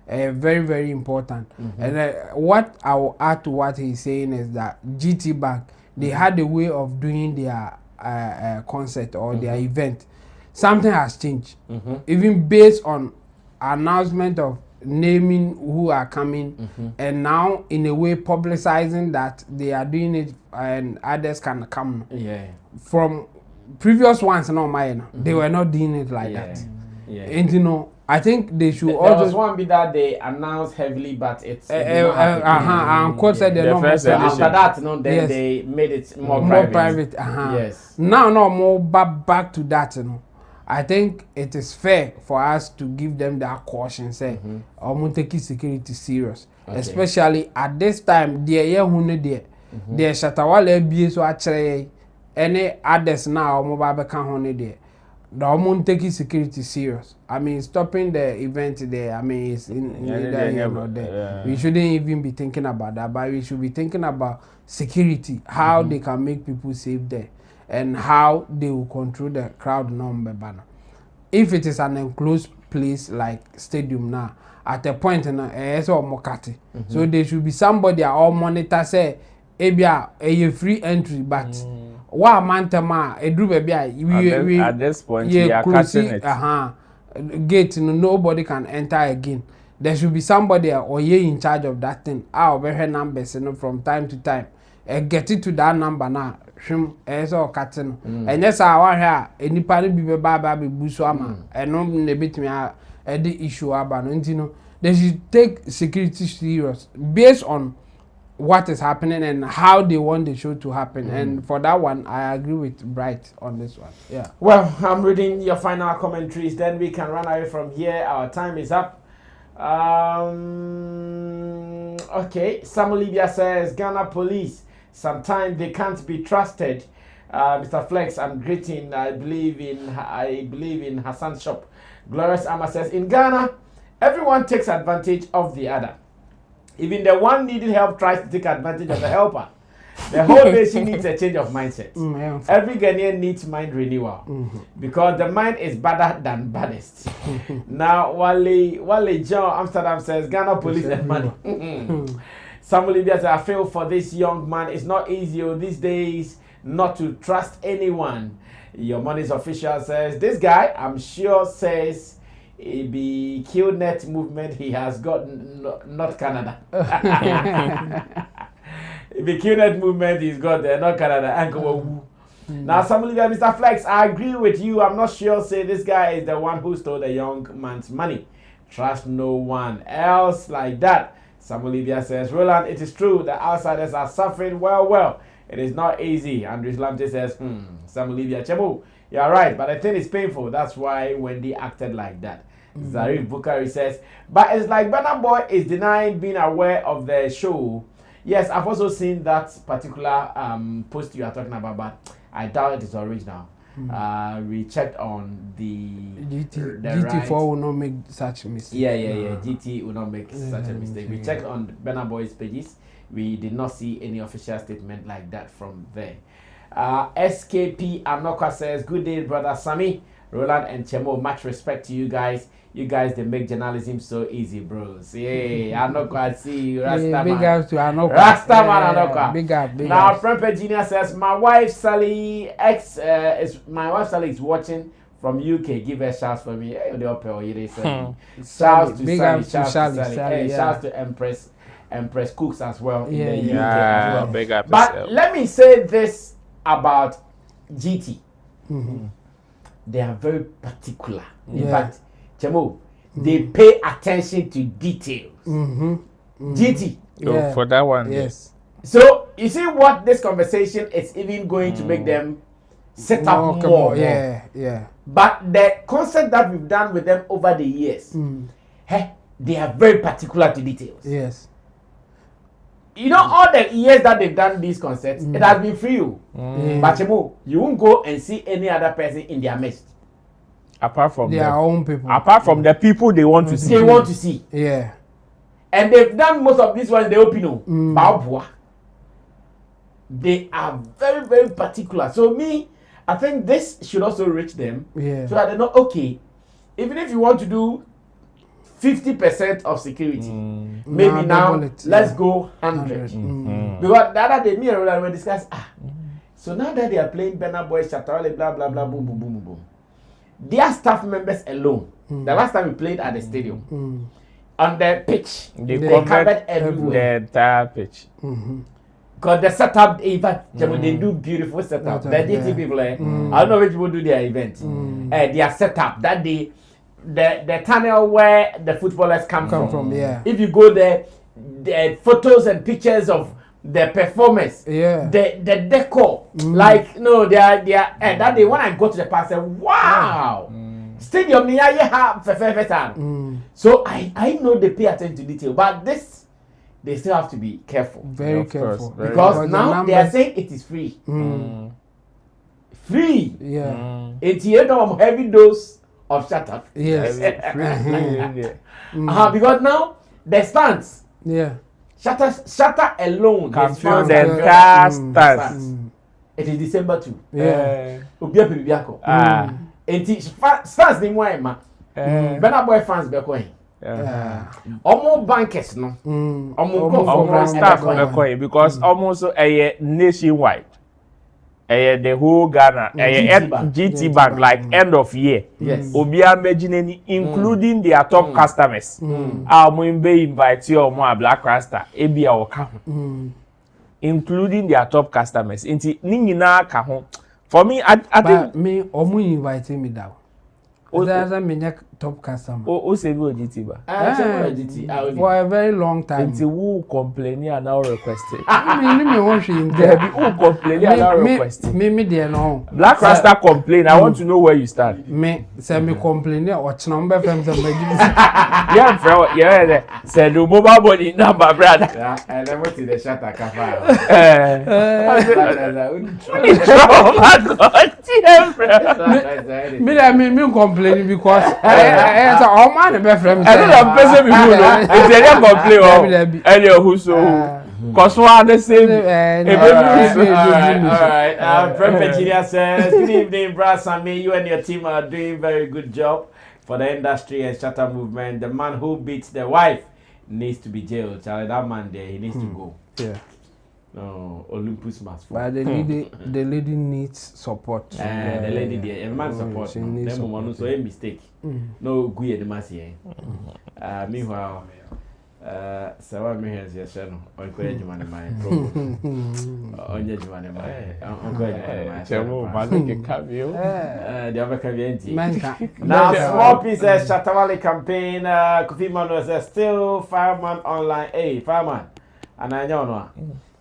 Very, very important. And what I will add to what he's saying is that GT Bank, they had a way of doing their concert or their event. Something has changed. Even based on announcement of naming who are coming, and now in a way publicizing that they are doing it and others can come. Yeah. From previous ones, no, they were not doing it like that. Yeah. And you know, I think they should There also. was one bit that they announced heavily, but it's and quote said they're not after that, no, then they made it more private. Yes. Now, no more back to that, you know. I think it is fair for us to give them that caution, say, I'm taking security serious, especially at this time. Dear, dear, Shatta Wale be so actually any others now, mobile can there. The Omon taking security serious. I mean, stopping the event there. I mean, it's neither here nor there. We shouldn't even be thinking about that, but we should be thinking about security, how they can make people safe there, and how they will control the crowd number. Banner. If it is an enclosed place like stadium now, at a point in Mokati, so there should be somebody or monitor say, a free entry, but. Wa mantama edru baby at this point we are cutting it. Gate nobody can enter again. There should be somebody or ye in charge of that thing. I'll be her numbers from time to time. Get it to that number now. So cutting. And yes, I want her any party be baba be buswama. And no bit me the issue about no. They should take security serious based on what is happening and how they want the show to happen. And for that one, I agree with Bright on this one. Yeah. Well, I'm reading your final commentaries. Then we can run away from here. Our time is up. Okay. Sam Olivia says, Ghana police, sometimes they can't be trusted. Mr. Flex, I'm greeting. I believe in Hassan's shop. Glorious Amma says, in Ghana, everyone takes advantage of the other. Even the one needing help tries to take advantage of the helper. The whole nation needs a change of mindset. Every Ghanaian needs mind renewal because the mind is better than baddest. Now, Wale John Amsterdam says, Ghana police and money. Some Olivier says, I feel for this young man. It's not easy these days not to trust anyone. Your money's official says, this guy, I'm sure, says, it be QNet movement he has got not Canada. It be QNet movement he's got there, not Canada. Now somebody there, Mr. Flex, I agree with you. I'm not sure say this guy is the one who stole the young man's money. Trust no one else like that. Sam Olivia says, Roland, it is true the outsiders are suffering well. It is not easy. Andrew Lamte says, Sam Olivia Chemo, you're right, but I think it's painful. That's why Wendy acted like that. Zarif Bukari says, but it's like Burna Boy is denying being aware of the show. Yes, I've also seen that particular post you are talking about, but I doubt it is original. We checked on the GT4 will not make such mistake. Yeah. GT will not make such a mistake. We checked on Burna Boy's pages. We did not see any official statement like that from there. SKP Anoka says, good day, brother Sammy, Roland and Chemo. Much respect to you guys. You guys, they make journalism so easy, bros. Yeah, Anoka, I see you. Rastaman. Big up to Anoka. Rastaman Anoka. Big up. Now, Prempe Junior says, my wife Sally is watching from UK. Give her shouts for me. Hey, shouts to Sally. Shouts to Empress Cooks as well in the UK as well. Big up But yourself. let me say this about GT. They are very particular. In fact, Chemo, they pay attention to details. GT. So for that one, yes. So you see what this conversation is even going to make them set up more. Yeah. But the concept that we've done with them over the years, they are very particular to details. Yes. You know, all the years that they've done these concerts, it has been free. But Chemo, you won't go and see any other person in their midst. Apart from their own people. Apart from the people they want to see. They want to see. Yeah. And they've done most of these ones in the open. They are very, very particular. So I think this should also reach them. Yeah. So that they know, okay, even if you want to do 50% of security, maybe now let's go 100. Because the other day, me and Roland were discussing, so now that they are playing Burna Boy, Shatta, blah, blah, blah, boom, boom, boom, boom, boom. Their staff members alone, the last time we played at the stadium, on the pitch. They covered the everywhere. entire pitch. Because the setup, even they do beautiful setup. The DT people, I don't know which people do their event. Their setup that the tunnel where the footballers come from. Yeah. If you go there, the photos and pictures of the performance, the decor, like no, they are that day when I go to the park, I said, wow, stadium so I know they pay attention to detail, but this they still have to be careful, very careful, because now they are saying it is free, free, it's here heavy dose of Shatta, because now the stands, Shatta alone can fill the entire stands. It is December 2. Stands the more ma. Burna Boy fans be going. Almost bankers no. Almost staff be going because almost a nationwide. The whole Ghana, GT Bank, like end of year. Yes. Obia Mejineni, including their top customers. Be invite you or more Black Rasta, Ebia or Kahon. Including their top customers. Inti Ningina Kahon. For me, I think me Omu inviting me down. That's a top customer. Oh, say go GT ba. For a very long time. Until who complain and now requested. Me want to there be who complain and now requested. Me there no. Black Rasta complain. I want to know where you stand. Me say me complain or number from some yeah, bro. Yeah, say the mobile body number, brother. And then what is the Shatta cafe? Oh my God. Me complaining because it's all man be friend. I don't person people know. If they don't complain any who so cause one the same. All right. Friend Virginia says, good evening, Brad Sammy. You and your team are doing very good job for the industry and Shatta movement. The man who beats the wife needs to be jailed. Charlie, that man there, he needs to go. Yeah. No, Olympus must fall. But the lady needs support. The lady there, a man support. She needs support. So a mistake. No good at the mass here. Meanwhile, so I'm here as your son. On courage, man, my on your man, the other caveat. Now, small pieces, Shatta Wale campaign, Kofi Mano says still fireman online. Hey, fireman. And I know.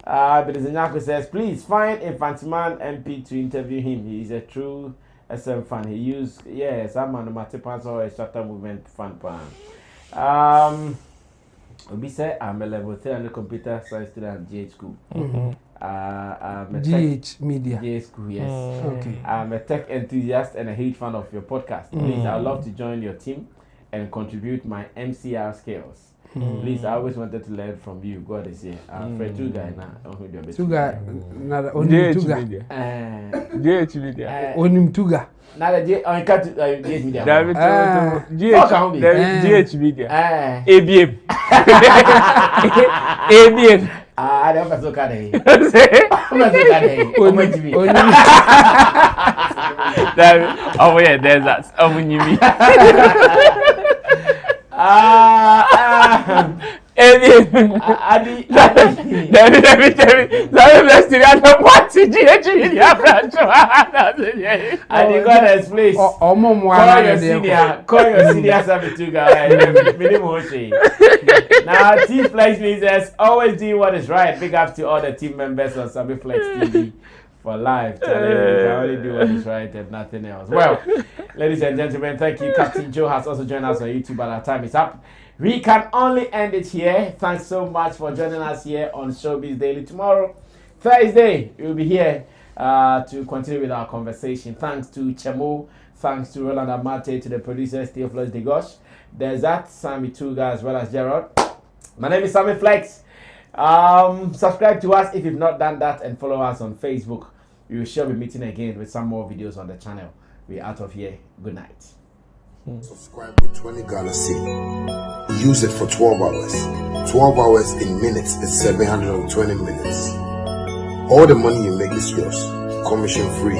But Nyako says, please find Infantiman MP to interview him. He is a true SM fan. He used, I'm on the Matipans or a Shatta movement fan pan. Obi say I'm a level 3 on the computer science student at GH school. GH Media. GH school, yes. Okay. I'm a tech enthusiast and a huge fan of your podcast. Please, I'd love to join your team and contribute my MCR skills. Please, I always wanted to learn from you. God is here. Fred Tuga now. Tuga, not only Tuga. GH Media. Onim Tuga. Now the on cut GH Media. GH Media. ABM. ABM. I don't know what oh yeah, there's that. Oh, when you mean. Call your senior servitude guy. Now, Team Flex News always do what is right. Big ups to all the team members on Sammy Flex TV for life. Telling you can only do what is right and nothing else. Well, ladies and gentlemen, thank you. Captain Joe has also joined us on YouTube, but our time is up. We can only end it here. Thanks so much for joining us here on Showbiz Daily. Tomorrow, Thursday, we'll be here to continue with our conversation. Thanks to Chemo, thanks to Roland Amate, to the producers, Theophilus Degosh. There's that, Sammy Tuga, as well as Gerald. My name is Sammy Flex. Subscribe to us if you've not done that and follow us on Facebook. We will shall be meeting again with some more videos on the channel. We're out of here. Good night. Subscribe with 20 Ghana Cedi. Use it for 12 hours. 12 hours in minutes is 720 minutes. All the money you make is yours. Commission free.